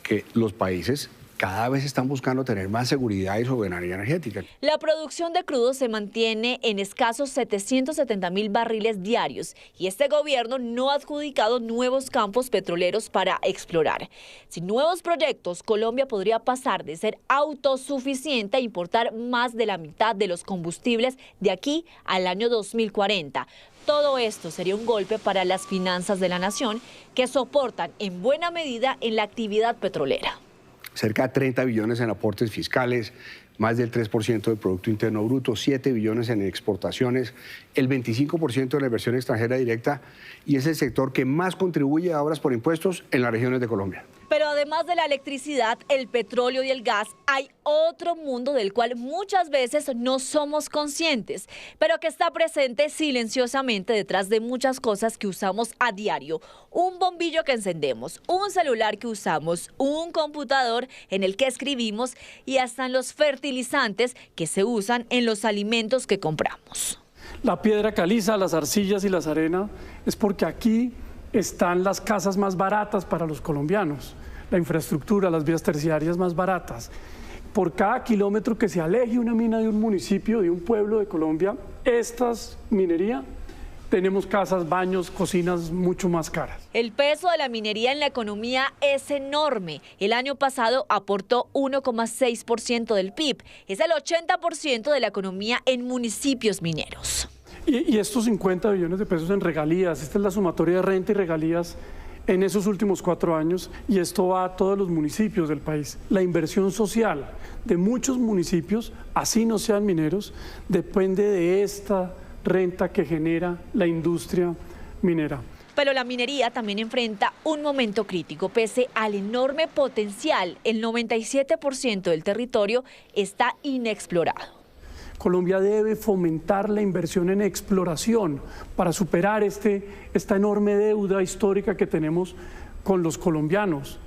que los países cada vez están buscando tener más seguridad y soberanía energética. La producción de crudo se mantiene en escasos 770.000 barriles diarios y este gobierno no ha adjudicado nuevos campos petroleros para explorar. Sin nuevos proyectos, Colombia podría pasar de ser autosuficiente a importar más de la mitad de los combustibles de aquí al año 2040. Todo esto sería un golpe para las finanzas de la nación que soportan en buena medida en la actividad petrolera. Cerca de 30 billones en aportes fiscales, más del 3% del Producto Interno Bruto, 7 billones en exportaciones, el 25% de la inversión extranjera directa y es el sector que más contribuye a obras por impuestos en las regiones de Colombia. Pero además de la electricidad, el petróleo y el gas, hay otro mundo del cual muchas veces no somos conscientes, pero que está presente silenciosamente detrás de muchas cosas que usamos a diario. Un bombillo que encendemos, un celular que usamos, un computador en el que escribimos y hasta en los fertilizantes que se usan en los alimentos que compramos. La piedra caliza, las arcillas y las arenas es porque aquí están las casas más baratas para los colombianos, la infraestructura, las vías terciarias más baratas. por cada kilómetro que se aleje una mina de un municipio, de un pueblo de Colombia, estas minería, tenemos casas, baños, cocinas mucho más caras. El peso de la minería en la economía es enorme. El año pasado aportó 1,6% del PIB. Es el 80% de la economía en municipios mineros. Y estos 50 billones de pesos en regalías, esta es la sumatoria de renta y regalías en esos últimos 4 años, y esto va a todos los municipios del país. La inversión social de muchos municipios, así no sean mineros, depende de esta renta que genera la industria minera. Pero la minería también enfrenta un momento crítico. Pese al enorme potencial, el 97% del territorio está inexplorado. Colombia debe fomentar la inversión en exploración para superar esta enorme deuda histórica que tenemos con los colombianos.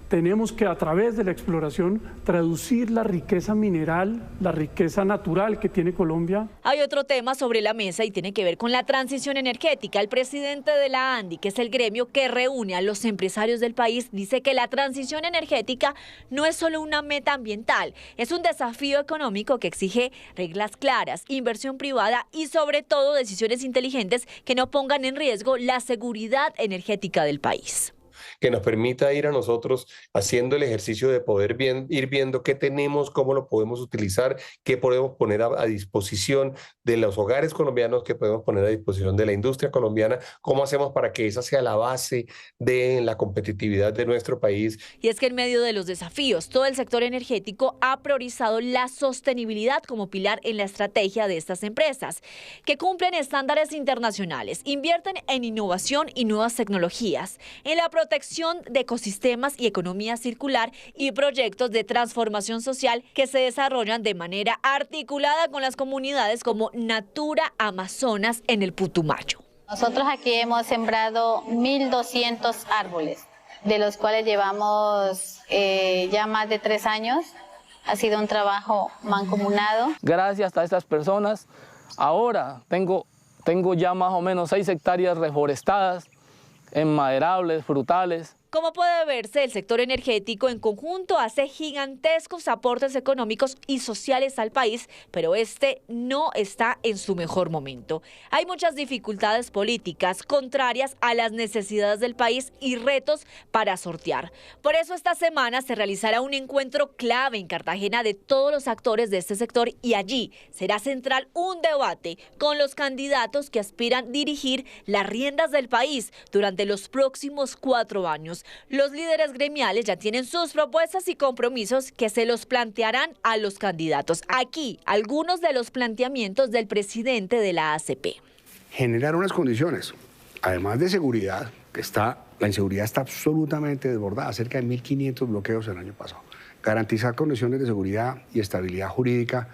Tenemos que, a través de la exploración, traducir la riqueza mineral, la riqueza natural que tiene Colombia. Hay otro tema sobre la mesa y tiene que ver con la transición energética. El presidente de la ANDI, que es el gremio que reúne a los empresarios del país, dice que la transición energética no es solo una meta ambiental, es un desafío económico que exige reglas claras, inversión privada y sobre todo decisiones inteligentes que no pongan en riesgo la seguridad energética del país. Que nos permita ir a nosotros haciendo el ejercicio de poder ir viendo qué tenemos, cómo lo podemos utilizar, qué podemos poner a disposición de los hogares colombianos, qué podemos poner a disposición de la industria colombiana, cómo hacemos para que esa sea la base de la competitividad de nuestro país. Y es que en medio de los desafíos, todo el sector energético ha priorizado la sostenibilidad como pilar en la estrategia de estas empresas, que cumplen estándares internacionales, invierten en innovación y nuevas tecnologías, en la protección de ecosistemas y economía circular y proyectos de transformación social que se desarrollan de manera articulada con las comunidades como Natura Amazonas en el Putumayo. Nosotros aquí hemos sembrado 1.200 árboles, de los cuales llevamos ya más de 3 años. Ha sido un trabajo mancomunado. Gracias a estas personas, ahora tengo ya más o menos 6 hectáreas reforestadas, enmaderables, frutales. Como puede verse, el sector energético en conjunto hace gigantescos aportes económicos y sociales al país, pero este no está en su mejor momento. Hay muchas dificultades políticas contrarias a las necesidades del país y retos para sortear. Por eso esta semana se realizará un encuentro clave en Cartagena de todos los actores de este sector y allí será central un debate con los candidatos que aspiran a dirigir las riendas del país durante los próximos 4 años. Los líderes gremiales ya tienen sus propuestas y compromisos que se los plantearán a los candidatos. Aquí, algunos de los planteamientos del presidente de la ACP. Generar unas condiciones, además de seguridad, la inseguridad está absolutamente desbordada, cerca de 1.500 bloqueos el año pasado. Garantizar condiciones de seguridad y estabilidad jurídica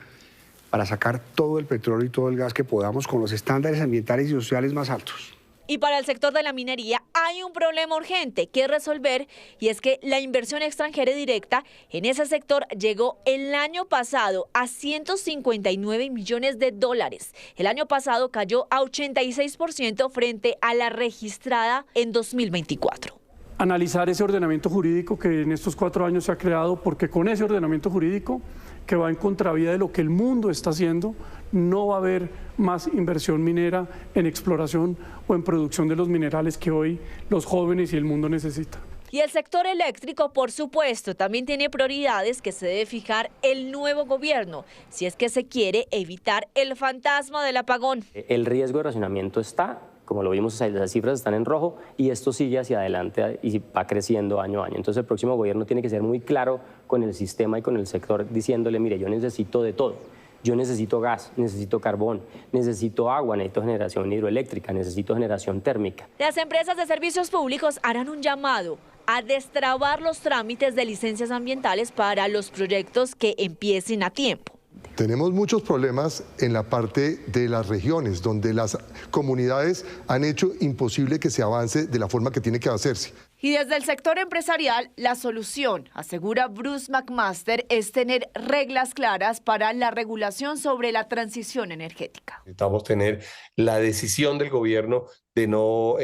para sacar todo el petróleo y todo el gas que podamos con los estándares ambientales y sociales más altos. Y para el sector de la minería hay un problema urgente que resolver y es que la inversión extranjera directa en ese sector llegó el año pasado a 159 millones de dólares. El año pasado cayó a 86% frente a la registrada en 2024. Analizar ese ordenamiento jurídico que en estos 4 años se ha creado, porque con ese ordenamiento jurídico que va en contravía de lo que el mundo está haciendo, no va a haber más inversión minera en exploración o en producción de los minerales que hoy los jóvenes y el mundo necesitan. Y el sector eléctrico, por supuesto, también tiene prioridades que se debe fijar el nuevo gobierno, si es que se quiere evitar el fantasma del apagón. El riesgo de racionamiento está, como lo vimos, las cifras están en rojo y esto sigue hacia adelante y va creciendo año a año. Entonces el próximo gobierno tiene que ser muy claro con el sistema y con el sector, diciéndole, mire, yo necesito de todo. Yo necesito gas, necesito carbón, necesito agua, necesito generación hidroeléctrica, necesito generación térmica. Las empresas de servicios públicos harán un llamado a destrabar los trámites de licencias ambientales para los proyectos que empiecen a tiempo. Tenemos muchos problemas en la parte de las regiones, donde las comunidades han hecho imposible que se avance de la forma que tiene que hacerse. Y desde el sector empresarial, la solución, asegura Bruce McMaster, es tener reglas claras para la regulación sobre la transición energética. Necesitamos tener la decisión del gobierno de no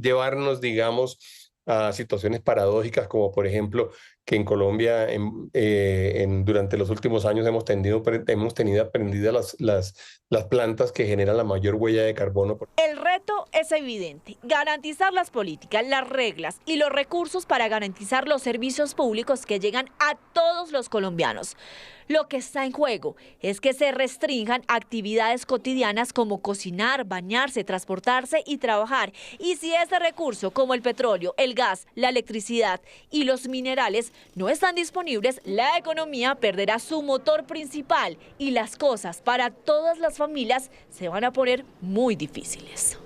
llevarnos, digamos, a situaciones paradójicas, como por ejemplo que en Colombia durante los últimos años hemos tenido prendidas las plantas que generan la mayor huella de carbono. El reto es evidente: garantizar las políticas, las reglas y los recursos para garantizar los servicios públicos que llegan a todos los colombianos. Lo que está en juego es que se restrinjan actividades cotidianas como cocinar, bañarse, transportarse y trabajar. Y si ese recurso, como el petróleo, el gas, la electricidad y los minerales, no están disponibles, la economía perderá su motor principal y las cosas para todas las familias se van a poner muy difíciles.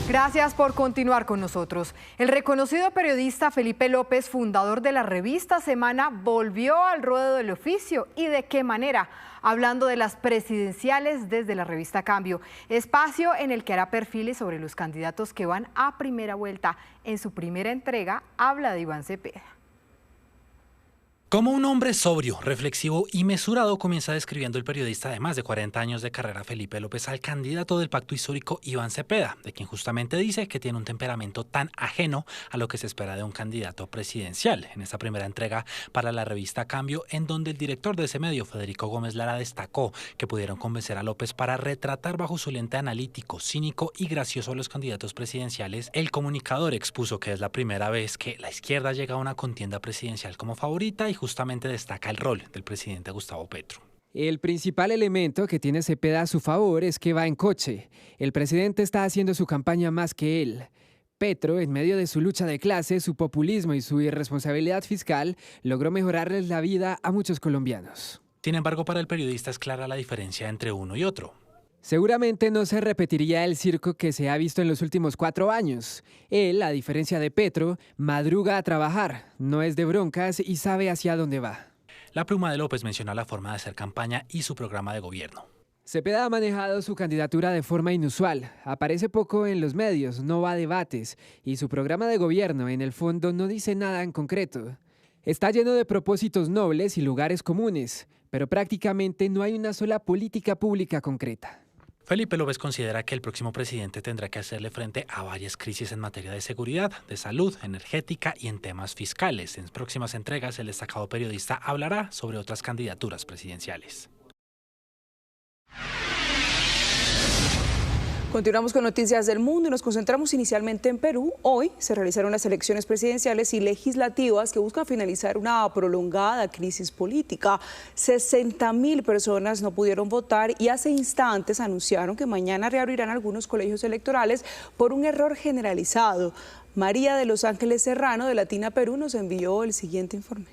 Gracias por continuar con nosotros. El reconocido periodista Felipe López, fundador de la revista Semana, volvió al ruedo del oficio. ¿Y de qué manera? Hablando de las presidenciales desde la revista Cambio, espacio en el que hará perfiles sobre los candidatos que van a primera vuelta. En su primera entrega habla de Iván Cepeda. Como un hombre sobrio, reflexivo y mesurado, comienza describiendo el periodista de más de 40 años de carrera Felipe López al candidato del pacto histórico Iván Cepeda, de quien justamente dice que tiene un temperamento tan ajeno a lo que se espera de un candidato presidencial. En esta primera entrega para la revista Cambio, en donde el director de ese medio, Federico Gómez Lara, destacó que pudieron convencer a López para retratar bajo su lente analítico, cínico y gracioso a los candidatos presidenciales, el comunicador expuso que es la primera vez que la izquierda llega a una contienda presidencial como favorita y justamente destaca el rol del presidente Gustavo Petro. El principal elemento que tiene Cepeda a su favor es que va en coche. El presidente está haciendo su campaña más que él. Petro, en medio de su lucha de clase, su populismo y su irresponsabilidad fiscal, logró mejorarles la vida a muchos colombianos. Sin embargo, para el periodista es clara la diferencia entre uno y otro. Seguramente no se repetiría el circo que se ha visto en los últimos 4 años. Él, a diferencia de Petro, madruga a trabajar, no es de broncas y sabe hacia dónde va. La pluma de López menciona la forma de hacer campaña y su programa de gobierno. Cepeda ha manejado su candidatura de forma inusual. Aparece poco en los medios, no va a debates y su programa de gobierno, en el fondo, no dice nada en concreto. Está lleno de propósitos nobles y lugares comunes, pero prácticamente no hay una sola política pública concreta. Felipe López considera que el próximo presidente tendrá que hacerle frente a varias crisis en materia de seguridad, de salud, energética y en temas fiscales. En próximas entregas, el destacado periodista hablará sobre otras candidaturas presidenciales. Continuamos con noticias del mundo y nos concentramos inicialmente en Perú. Hoy se realizaron las elecciones presidenciales y legislativas que buscan finalizar una prolongada crisis política. 60.000 personas no pudieron votar y hace instantes anunciaron que mañana reabrirán algunos colegios electorales por un error generalizado. María de Los Ángeles Serrano, de Latina Perú, nos envió el siguiente informe.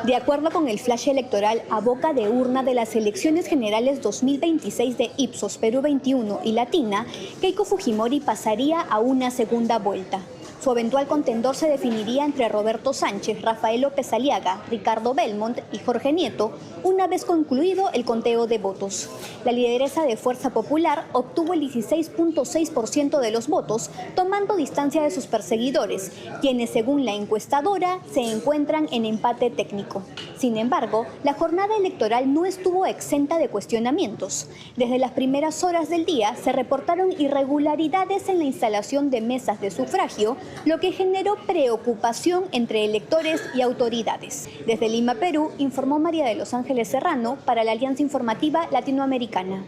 De acuerdo con el flash electoral a boca de urna de las elecciones generales 2026 de Ipsos Perú 21 y Latina, Keiko Fujimori pasaría a una segunda vuelta. Su eventual contendor se definiría entre Roberto Sánchez, Rafael López Aliaga, Ricardo Belmont y Jorge Nieto, una vez concluido el conteo de votos. La lideresa de Fuerza Popular obtuvo el 16.6% de los votos, tomando distancia de sus perseguidores, quienes, según la encuestadora, se encuentran en empate técnico. Sin embargo, la jornada electoral no estuvo exenta de cuestionamientos. Desde las primeras horas del día se reportaron irregularidades en la instalación de mesas de sufragio, lo que generó preocupación entre electores y autoridades. Desde Lima, Perú, informó María de Los Ángeles Serrano para la Alianza Informativa Latinoamericana.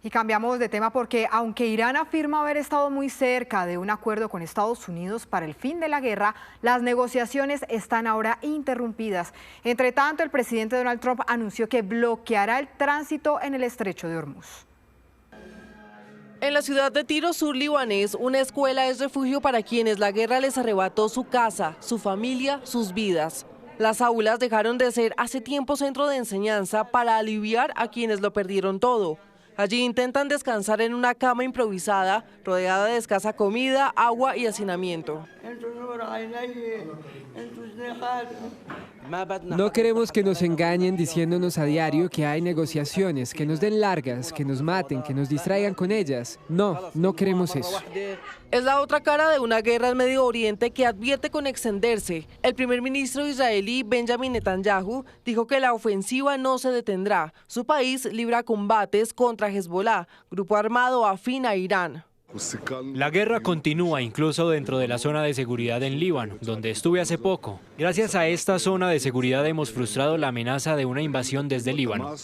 Y cambiamos de tema porque aunque Irán afirma haber estado muy cerca de un acuerdo con Estados Unidos para el fin de la guerra, las negociaciones están ahora interrumpidas. Entre tanto, el presidente Donald Trump anunció que bloqueará el tránsito en el estrecho de Hormuz. En la ciudad de Tiro, sur libanés, una escuela es refugio para quienes la guerra les arrebató su casa, su familia, sus vidas. Las aulas dejaron de ser hace tiempo centro de enseñanza para aliviar a quienes lo perdieron todo. Allí intentan descansar en una cama improvisada, rodeada de escasa comida, agua y hacinamiento. No queremos que nos engañen diciéndonos a diario que hay negociaciones, que nos den largas, que nos maten, que nos distraigan con ellas. No queremos eso. Es la otra cara de una guerra en Medio Oriente que advierte con extenderse. El primer ministro israelí Benjamin Netanyahu dijo que la ofensiva no se detendrá. Su país libra combates contra Hezbollah, grupo armado afín a Irán. La guerra continúa incluso dentro de la zona de seguridad en Líbano, donde estuve hace poco. Gracias a esta zona de seguridad hemos frustrado la amenaza de una invasión desde Líbano.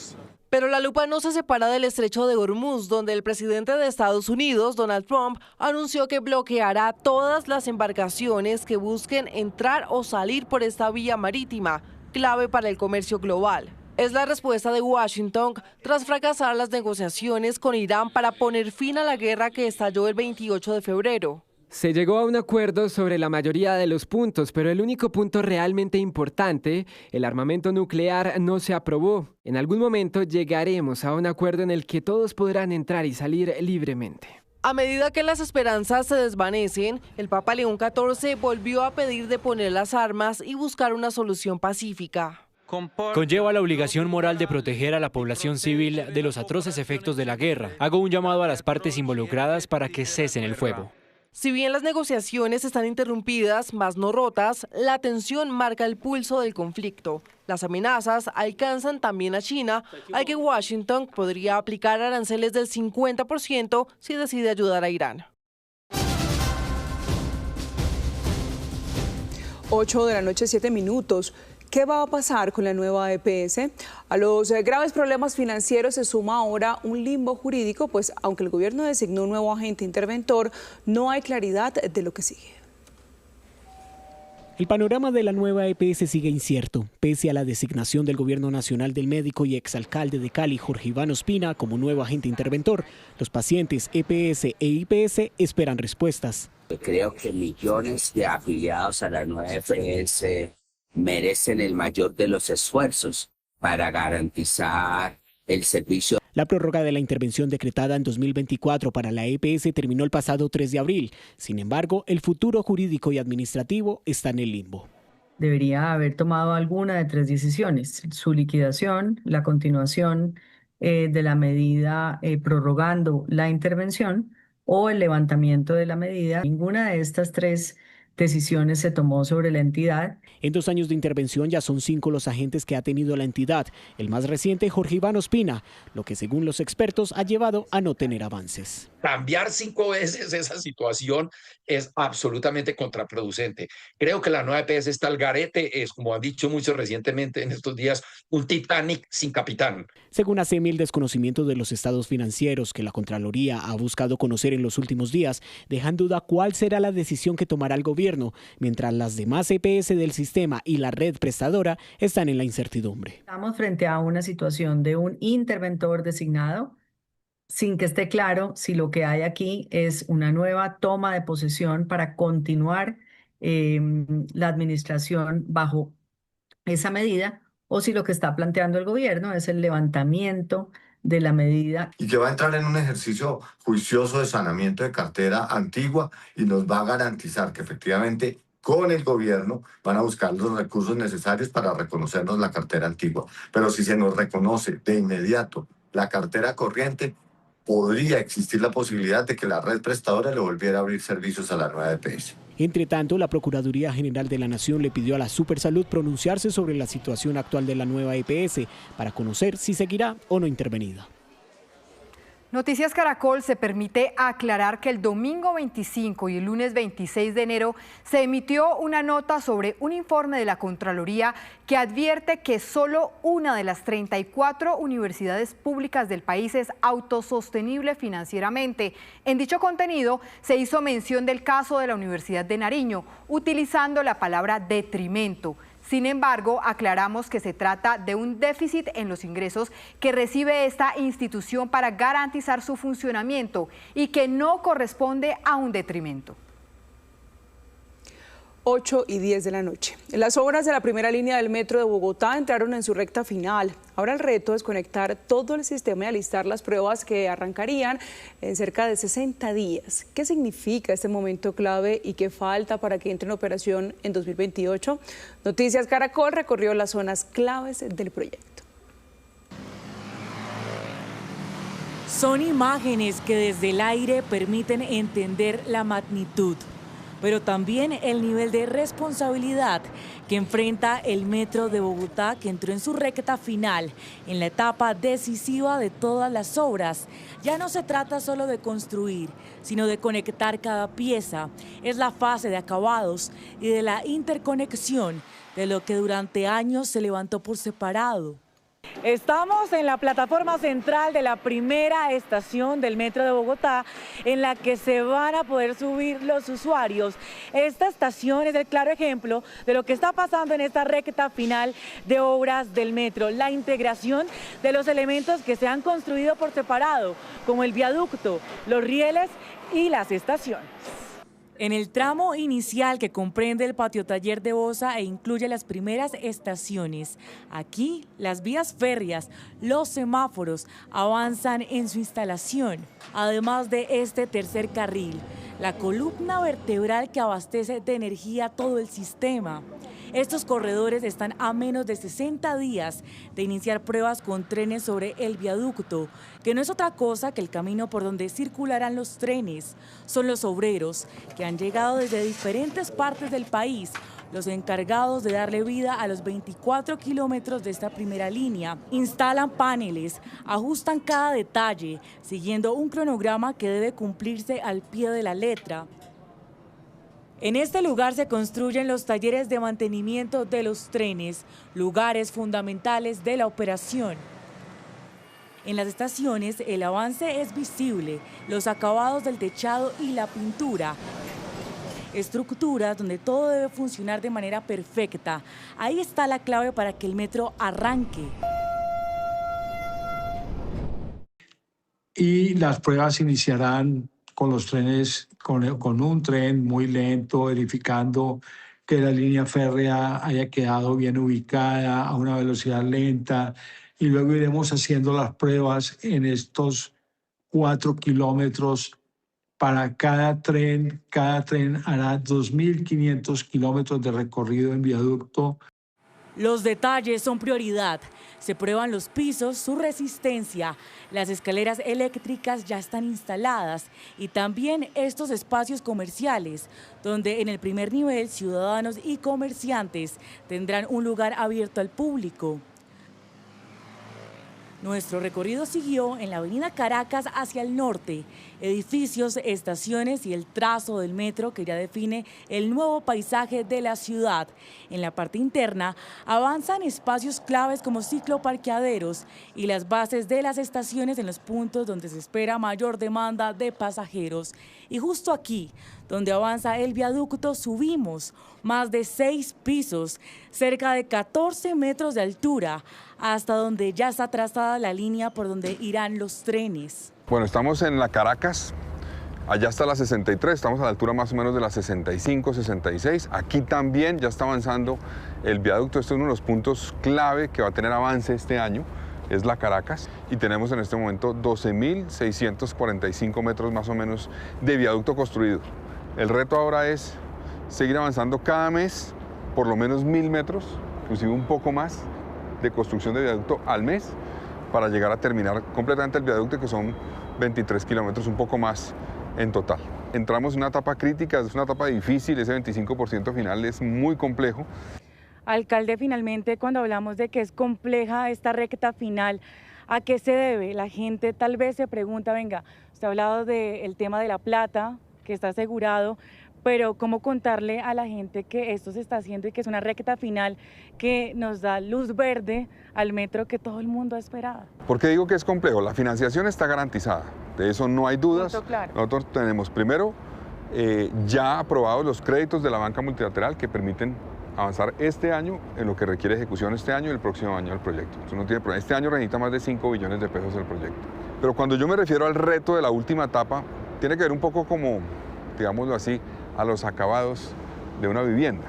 Pero la lupa no se separa del estrecho de Hormuz, donde el presidente de Estados Unidos, Donald Trump, anunció que bloqueará todas las embarcaciones que busquen entrar o salir por esta vía marítima, clave para el comercio global. Es la respuesta de Washington tras fracasar las negociaciones con Irán para poner fin a la guerra que estalló el 28 de febrero. Se llegó a un acuerdo sobre la mayoría de los puntos, pero el único punto realmente importante, el armamento nuclear, no se aprobó. En algún momento llegaremos a un acuerdo en el que todos podrán entrar y salir libremente. A medida que las esperanzas se desvanecen, el Papa León XIV volvió a pedir deponer las armas y buscar una solución pacífica. Conlleva la obligación moral de proteger a la población civil de los atroces efectos de la guerra. Hago un llamado a las partes involucradas para que cesen el fuego. Si bien las negociaciones están interrumpidas, más no rotas, la tensión marca el pulso del conflicto. Las amenazas alcanzan también a China, al que Washington podría aplicar aranceles del 50% si decide ayudar a Irán. 8 de la noche, 7 minutos. ¿Qué va a pasar con la nueva EPS? A los graves problemas financieros se suma ahora un limbo jurídico, pues aunque el gobierno designó un nuevo agente interventor, no hay claridad de lo que sigue. El panorama de la nueva EPS sigue incierto, pese a la designación del Gobierno Nacional del médico y exalcalde de Cali, Jorge Iván Ospina, como nuevo agente interventor. Los pacientes EPS e IPS esperan respuestas. Creo que millones de afiliados a la nueva EPS merecen el mayor de los esfuerzos para garantizar el servicio. La prórroga de la intervención decretada en 2024 para la EPS terminó el pasado 3 de abril. Sin embargo, el futuro jurídico y administrativo está en el limbo. Debería haber tomado alguna de 3 decisiones: su liquidación, la continuación de la medida prorrogando la intervención o el levantamiento de la medida. Ninguna de estas 3 decisiones se tomó sobre la entidad. En 2 años de intervención ya son 5 los agentes que ha tenido la entidad. El más reciente, Jorge Iván Ospina, lo que según los expertos ha llevado a no tener avances. Cambiar 5 veces esa situación es absolutamente contraproducente. Creo que la nueva EPS está al garete, es, como han dicho muchos recientemente en estos días, un Titanic sin capitán. Según ACMI, el desconocimiento de los estados financieros que la Contraloría ha buscado conocer en los últimos días deja en duda cuál será la decisión que tomará el gobierno, mientras las demás EPS del sistema y la red prestadora están en la incertidumbre. Estamos frente a una situación de un interventor designado, sin que esté claro si lo que hay aquí es una nueva toma de posesión para continuar la administración bajo esa medida, o si lo que está planteando el gobierno es el levantamiento de la medida. Y que va a entrar en un ejercicio juicioso de sanamiento de cartera antigua y nos va a garantizar que efectivamente con el gobierno van a buscar los recursos necesarios para reconocernos la cartera antigua. Pero si se nos reconoce de inmediato la cartera corriente, podría existir la posibilidad de que la red prestadora le volviera a abrir servicios a la nueva EPS. Entre tanto, la Procuraduría General de la Nación le pidió a la Supersalud pronunciarse sobre la situación actual de la nueva EPS para conocer si seguirá o no intervenida. Noticias Caracol se permite aclarar que el domingo 25 y el lunes 26 de enero se emitió una nota sobre un informe de la Contraloría que advierte que solo una de las 34 universidades públicas del país es autosostenible financieramente. En dicho contenido se hizo mención del caso de la Universidad de Nariño, utilizando la palabra detrimento. Sin embargo, aclaramos que se trata de un déficit en los ingresos que recibe esta institución para garantizar su funcionamiento y que no corresponde a un detrimento. 8 y 10 de la noche. Las obras de la primera línea del metro de Bogotá entraron en su recta final. Ahora el reto es conectar todo el sistema y alistar las pruebas que arrancarían en cerca de 60 días. ¿Qué significa este momento clave y qué falta para que entre en operación en 2028? Noticias Caracol recorrió las zonas claves del proyecto. Son imágenes que desde el aire permiten entender la magnitud. pero también el nivel de responsabilidad que enfrenta el Metro de Bogotá, que entró en su recta final, en la etapa decisiva de todas las obras. Ya no se trata solo de construir, sino de conectar cada pieza. Es la fase de acabados y de la interconexión de lo que durante años se levantó por separado. Estamos en la plataforma central de la primera estación del Metro de Bogotá, en la que se van a poder subir los usuarios. Esta estación es el claro ejemplo de lo que está pasando en esta recta final de obras del metro, la integración de los elementos que se han construido por separado, como el viaducto, los rieles y las estaciones. En el tramo inicial que comprende el patio taller de Bosa e incluye las primeras estaciones, aquí las vías férreas, los semáforos avanzan en su instalación, además de este tercer carril, la columna vertebral que abastece de energía todo el sistema. Estos corredores están a menos de 60 días de iniciar pruebas con trenes sobre el viaducto, que no es otra cosa que el camino por donde circularán los trenes. Son los obreros que han llegado desde diferentes partes del país, los encargados de darle vida a los 24 kilómetros de esta primera línea. Instalan paneles, ajustan cada detalle, siguiendo un cronograma que debe cumplirse al pie de la letra. En este lugar se construyen los talleres de mantenimiento de los trenes, lugares fundamentales de la operación. En las estaciones el avance es visible, los acabados del techado y la pintura. Estructuras donde todo debe funcionar de manera perfecta. Ahí está la clave para que el metro arranque. Y las pruebas iniciarán con los trenes, con un tren muy lento, verificando que la línea férrea haya quedado bien ubicada a una velocidad lenta, y luego iremos haciendo las pruebas en estos 4 kilómetros para cada tren. Cada tren hará 2.500 kilómetros de recorrido en viaducto. Los detalles son prioridad. Se prueban los pisos, su resistencia, las escaleras eléctricas ya están instaladas y también estos espacios comerciales, donde en el primer nivel ciudadanos y comerciantes tendrán un lugar abierto al público. Nuestro recorrido siguió en la avenida Caracas hacia el norte, edificios, estaciones y el trazo del metro que ya define el nuevo paisaje de la ciudad. En la parte interna avanzan espacios claves como cicloparqueaderos y las bases de las estaciones en los puntos donde se espera mayor demanda de pasajeros. Y justo aquí, donde avanza el viaducto, subimos más de 6 pisos, cerca de 14 metros de altura, hasta donde ya está trazada la línea por donde irán los trenes. Bueno, estamos en la Caracas, allá está la 63, estamos a la altura más o menos de la 65, 66. Aquí también ya está avanzando el viaducto. Este es uno de los puntos clave que va a tener avance este año, es la Caracas. Y tenemos en este momento 12.645 metros más o menos de viaducto construido. El reto ahora es seguir avanzando cada mes, por lo menos 1.000 metros, inclusive un poco más, de construcción de viaducto al mes, para llegar a terminar completamente el viaducto, que son 23 kilómetros, un poco más en total. Entramos en una etapa crítica, es una etapa difícil, ese 25% final es muy complejo. Alcalde, finalmente, cuando hablamos de que es compleja esta recta final, ¿a qué se debe? La gente tal vez se pregunta, venga, usted ha hablado del tema de la plata, que está asegurado, pero ¿cómo contarle a la gente que esto se está haciendo y que es una recta final que nos da luz verde al metro que todo el mundo ha esperado? ¿Por qué digo que es complejo? La financiación está garantizada, de eso no hay dudas. Claro. Nosotros tenemos primero ya aprobados los créditos de la banca multilateral que permiten avanzar este año en lo que requiere ejecución este año y el próximo año del proyecto. Eso no tiene problema. Este año necesita más de 5 billones de pesos el proyecto. Pero cuando yo me refiero al reto de la última etapa, tiene que ver un poco como, digámoslo así, a los acabados de una vivienda.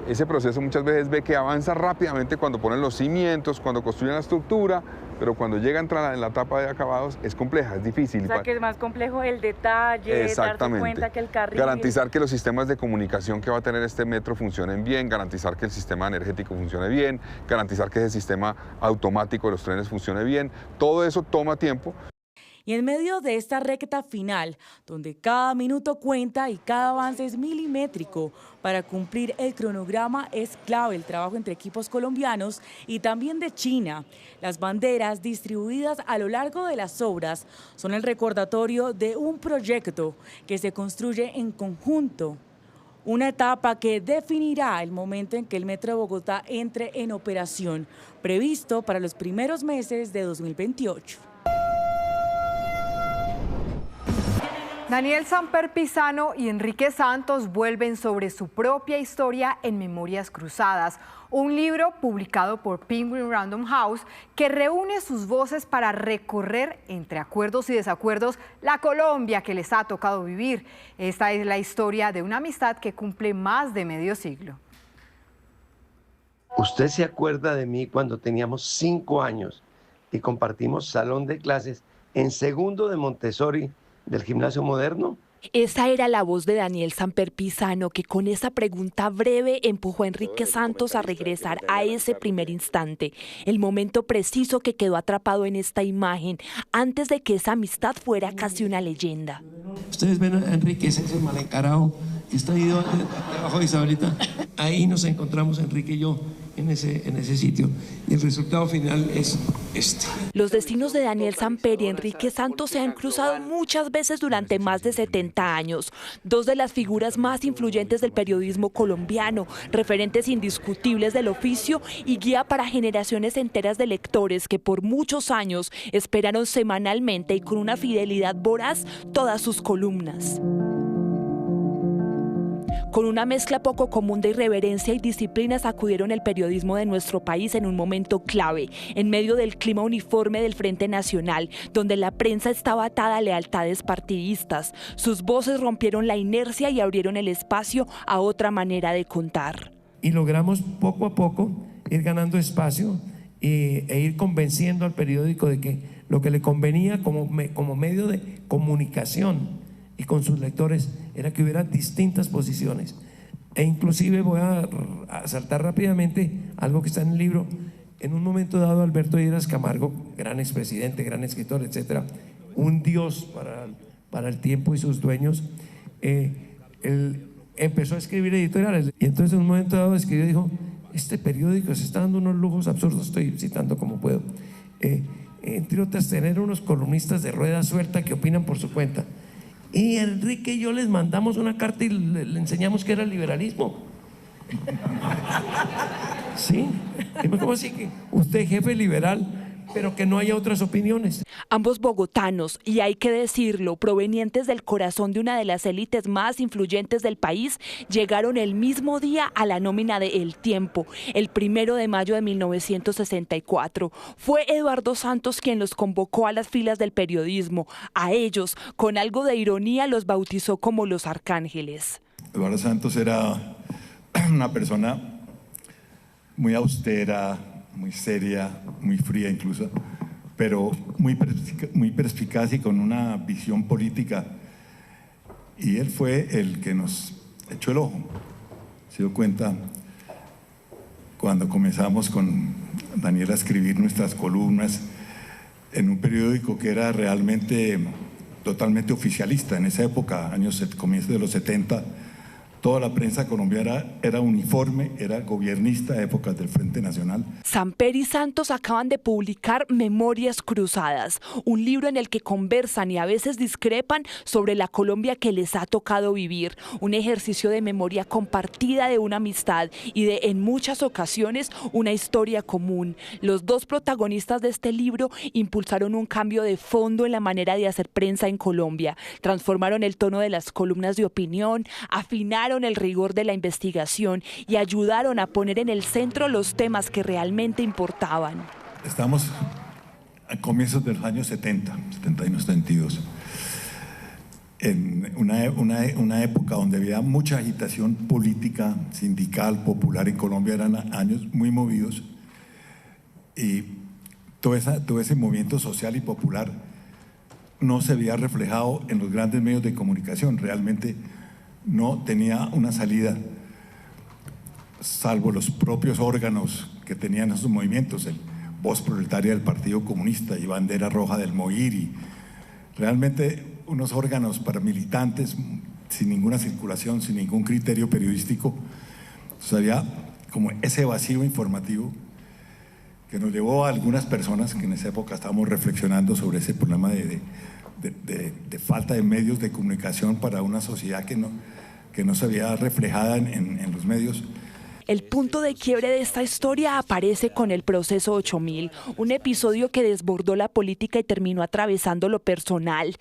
Ese proceso muchas veces ve que avanza rápidamente cuando ponen los cimientos, cuando construyen la estructura, pero cuando llega a entrar en la etapa de acabados es compleja, es difícil. O sea, que es más complejo el detalle, darse cuenta que el carril... Garantizar que los sistemas de comunicación que va a tener este metro funcionen bien, garantizar que el sistema energético funcione bien, garantizar que ese sistema automático de los trenes funcione bien, todo eso toma tiempo. Y en medio de esta recta final, donde cada minuto cuenta y cada avance es milimétrico, para cumplir el cronograma es clave el trabajo entre equipos colombianos y también de China. Las banderas distribuidas a lo largo de las obras son el recordatorio de un proyecto que se construye en conjunto. Una etapa que definirá el momento en que el Metro de Bogotá entre en operación, previsto para los primeros meses de 2028. Daniel Samper Pizano y Enrique Santos vuelven sobre su propia historia en Memorias Cruzadas, un libro publicado por Penguin Random House que reúne sus voces para recorrer, entre acuerdos y desacuerdos, la Colombia que les ha tocado vivir. Esta es la historia de una amistad que cumple más de medio siglo. ¿Usted se acuerda de mí cuando teníamos 5 años y compartimos salón de clases en segundo de Montessori del Gimnasio Moderno? Esa era la voz de Daniel Samper Pizano, que con esa pregunta breve empujó a Enrique Santos a regresar a ese primer instante, el momento preciso que quedó atrapado en esta imagen, antes de que esa amistad fuera casi una leyenda. Ustedes ven a Enrique, ese mal encarado que está ahí debajo de Isabelita. Ahí nos encontramos Enrique y yo en ese sitio. Y el resultado final es este. Los destinos de Daniel Samper y Enrique Santos se han cruzado muchas veces durante más de 70 años. Dos de las figuras más influyentes del periodismo colombiano, referentes indiscutibles del oficio y guía para generaciones enteras de lectores que por muchos años esperaron semanalmente y con una fidelidad voraz todas sus columnas. Con una mezcla poco común de irreverencia y disciplina sacudieron el periodismo de nuestro país en un momento clave, en medio del clima uniforme del Frente Nacional, donde la prensa estaba atada a lealtades partidistas. Sus voces rompieron la inercia y abrieron el espacio a otra manera de contar. Y logramos poco a poco ir ganando espacio e ir convenciendo al periódico de que lo que le convenía como medio de comunicación y con sus lectores era que hubiera distintas posiciones. E inclusive voy a saltar rápidamente algo que está en el libro. En un momento dado, Alberto Lleras Camargo, gran expresidente, gran escritor, etcétera, un dios para el tiempo y sus dueños, él empezó a escribir editoriales. Y entonces en un momento dado escribió y dijo: este periódico se está dando unos lujos absurdos, estoy citando como puedo. Entre otras, tener unos columnistas de rueda suelta que opinan por su cuenta. Y Enrique y yo les mandamos una carta y le enseñamos que era el liberalismo. ¿Sí? ¿Cómo así que usted jefe liberal, pero que no haya otras opiniones? Ambos bogotanos, y hay que decirlo, provenientes del corazón de una de las élites más influyentes del país, llegaron el mismo día a la nómina de El Tiempo, el 1 de mayo de 1964. Fue Eduardo Santos quien los convocó a las filas del periodismo. A ellos, con algo de ironía, los bautizó como los arcángeles. Eduardo Santos era una persona muy austera, muy seria, muy fría incluso, pero muy perspicaz y con una visión política. Y él fue el que nos echó el ojo. Se dio cuenta cuando comenzamos con Daniel a escribir nuestras columnas en un periódico que era realmente totalmente oficialista. En esa época, comienzos de los 70, toda la prensa colombiana era uniforme, era gobiernista, épocas del Frente Nacional. Samper y Santos acaban de publicar Memorias Cruzadas, un libro en el que conversan y a veces discrepan sobre la Colombia que les ha tocado vivir, un ejercicio de memoria compartida de una amistad y de, en muchas ocasiones, una historia común. Los dos protagonistas de este libro impulsaron un cambio de fondo en la manera de hacer prensa en Colombia, transformaron el tono de las columnas de opinión, afinaron el rigor de la investigación y ayudaron a poner en el centro los temas que realmente importaban. Estamos a comienzos de los años 70, 71, 72, en una época donde había mucha agitación política, sindical, popular en Colombia. Eran años muy movidos y todo ese movimiento social y popular no se veía reflejado en los grandes medios de comunicación. Realmente no tenía una salida, salvo los propios órganos que tenían esos movimientos, el Voz Proletaria del Partido Comunista y Bandera Roja del MOIR y realmente unos órganos paramilitantes sin ninguna circulación, sin ningún criterio periodístico. Entonces había como ese vacío informativo que nos llevó a algunas personas que en esa época estábamos reflexionando sobre ese problema de falta de medios de comunicación para una sociedad que no se veía reflejada en los medios. El punto de quiebre de esta historia aparece con el proceso 8000, un episodio que desbordó la política y terminó atravesando lo personal.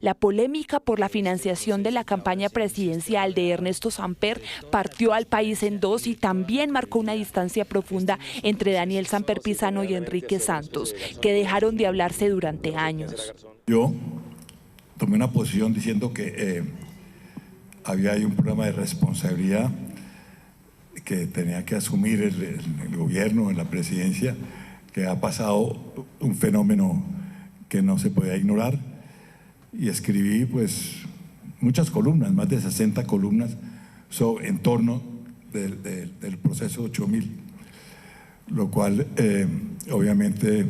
La polémica por la financiación de la campaña presidencial de Ernesto Samper partió al país en dos y también marcó una distancia profunda entre Daniel Samper Pizano y Enrique Santos, que dejaron de hablarse durante años. Yo tomé una posición diciendo que había ahí un problema de responsabilidad que tenía que asumir el gobierno, en la presidencia, que ha pasado un fenómeno que no se podía ignorar. Y escribí pues muchas columnas, más de 60 columnas en torno del proceso 8000, lo cual obviamente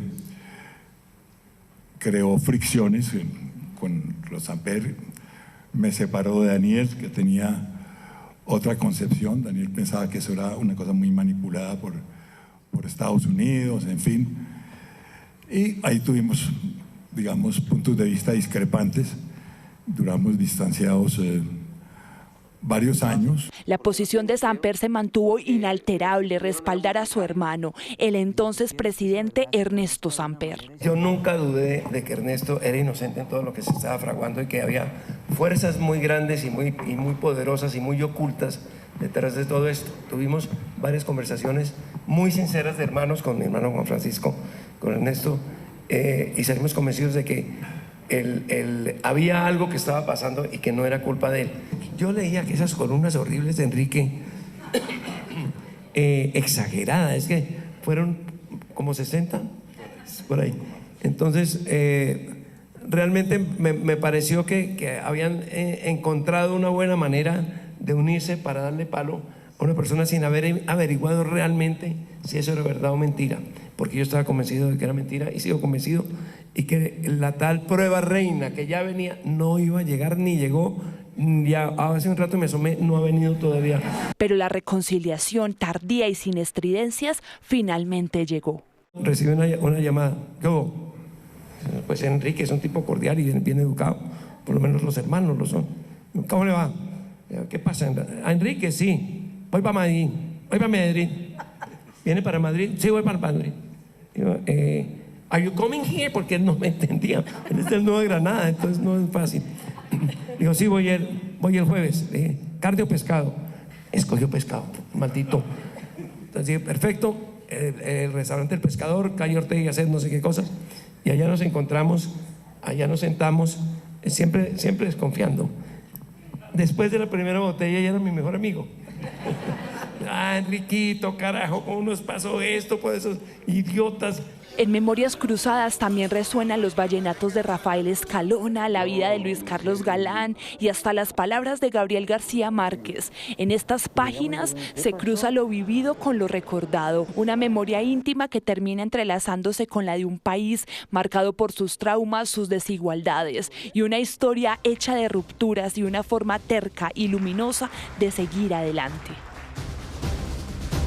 creó fricciones con los Samper. Me separó de Daniel, que tenía otra concepción. Daniel pensaba que eso era una cosa muy manipulada por Estados Unidos, en fin. Y ahí tuvimos, digamos, puntos de vista discrepantes. Duramos distanciados varios años. La posición de Samper se mantuvo inalterable, respaldar a su hermano, el entonces presidente Ernesto Samper. Yo nunca dudé de que Ernesto era inocente en todo lo que se estaba fraguando y que había fuerzas muy grandes y muy poderosas y muy ocultas detrás de todo esto. Tuvimos varias conversaciones muy sinceras de hermanos, con mi hermano Juan Francisco, con Ernesto, y salimos convencidos de que había algo que estaba pasando y que no era culpa de él. Yo leía que esas columnas horribles de Enrique, exageradas, es que fueron como 60, por ahí. Entonces, realmente me pareció que habían encontrado una buena manera de unirse para darle palo a una persona sin haber averiguado realmente si eso era verdad o mentira, porque yo estaba convencido de que era mentira y sigo convencido, y que la tal prueba reina que ya venía no iba a llegar ni llegó. Ya hace un rato me asomé, no ha venido todavía. Pero la reconciliación tardía y sin estridencias finalmente llegó. Recibí una llamada. ¿Cómo? Pues Enrique es un tipo cordial y bien educado, por lo menos los hermanos lo son. ¿Cómo le va? ¿Qué pasa? A Enrique, sí. Voy para Madrid. Voy para Madrid. ¿Viene para Madrid? Sí, voy para Madrid. Digo, ¿are you coming here? Porque él no me entendía. Él es del Nueva Granada, entonces no es fácil. Digo, sí, voy el jueves. ¿Carne o pescado? Escogió pescado, maldito. Entonces, perfecto. El restaurante El Pescador, calle Ortega y Gasset, no sé qué cosas. Y allá nos encontramos, allá nos sentamos, siempre desconfiando. Después de la primera botella, ya era mi mejor amigo. Ah, Enriquito, carajo, ¿cómo nos pasó esto por esos idiotas? En Memorias Cruzadas también resuenan los vallenatos de Rafael Escalona, la vida de Luis Carlos Galán y hasta las palabras de Gabriel García Márquez. En estas páginas se cruza lo vivido con lo recordado, una memoria íntima que termina entrelazándose con la de un país marcado por sus traumas, sus desigualdades y una historia hecha de rupturas y una forma terca y luminosa de seguir adelante.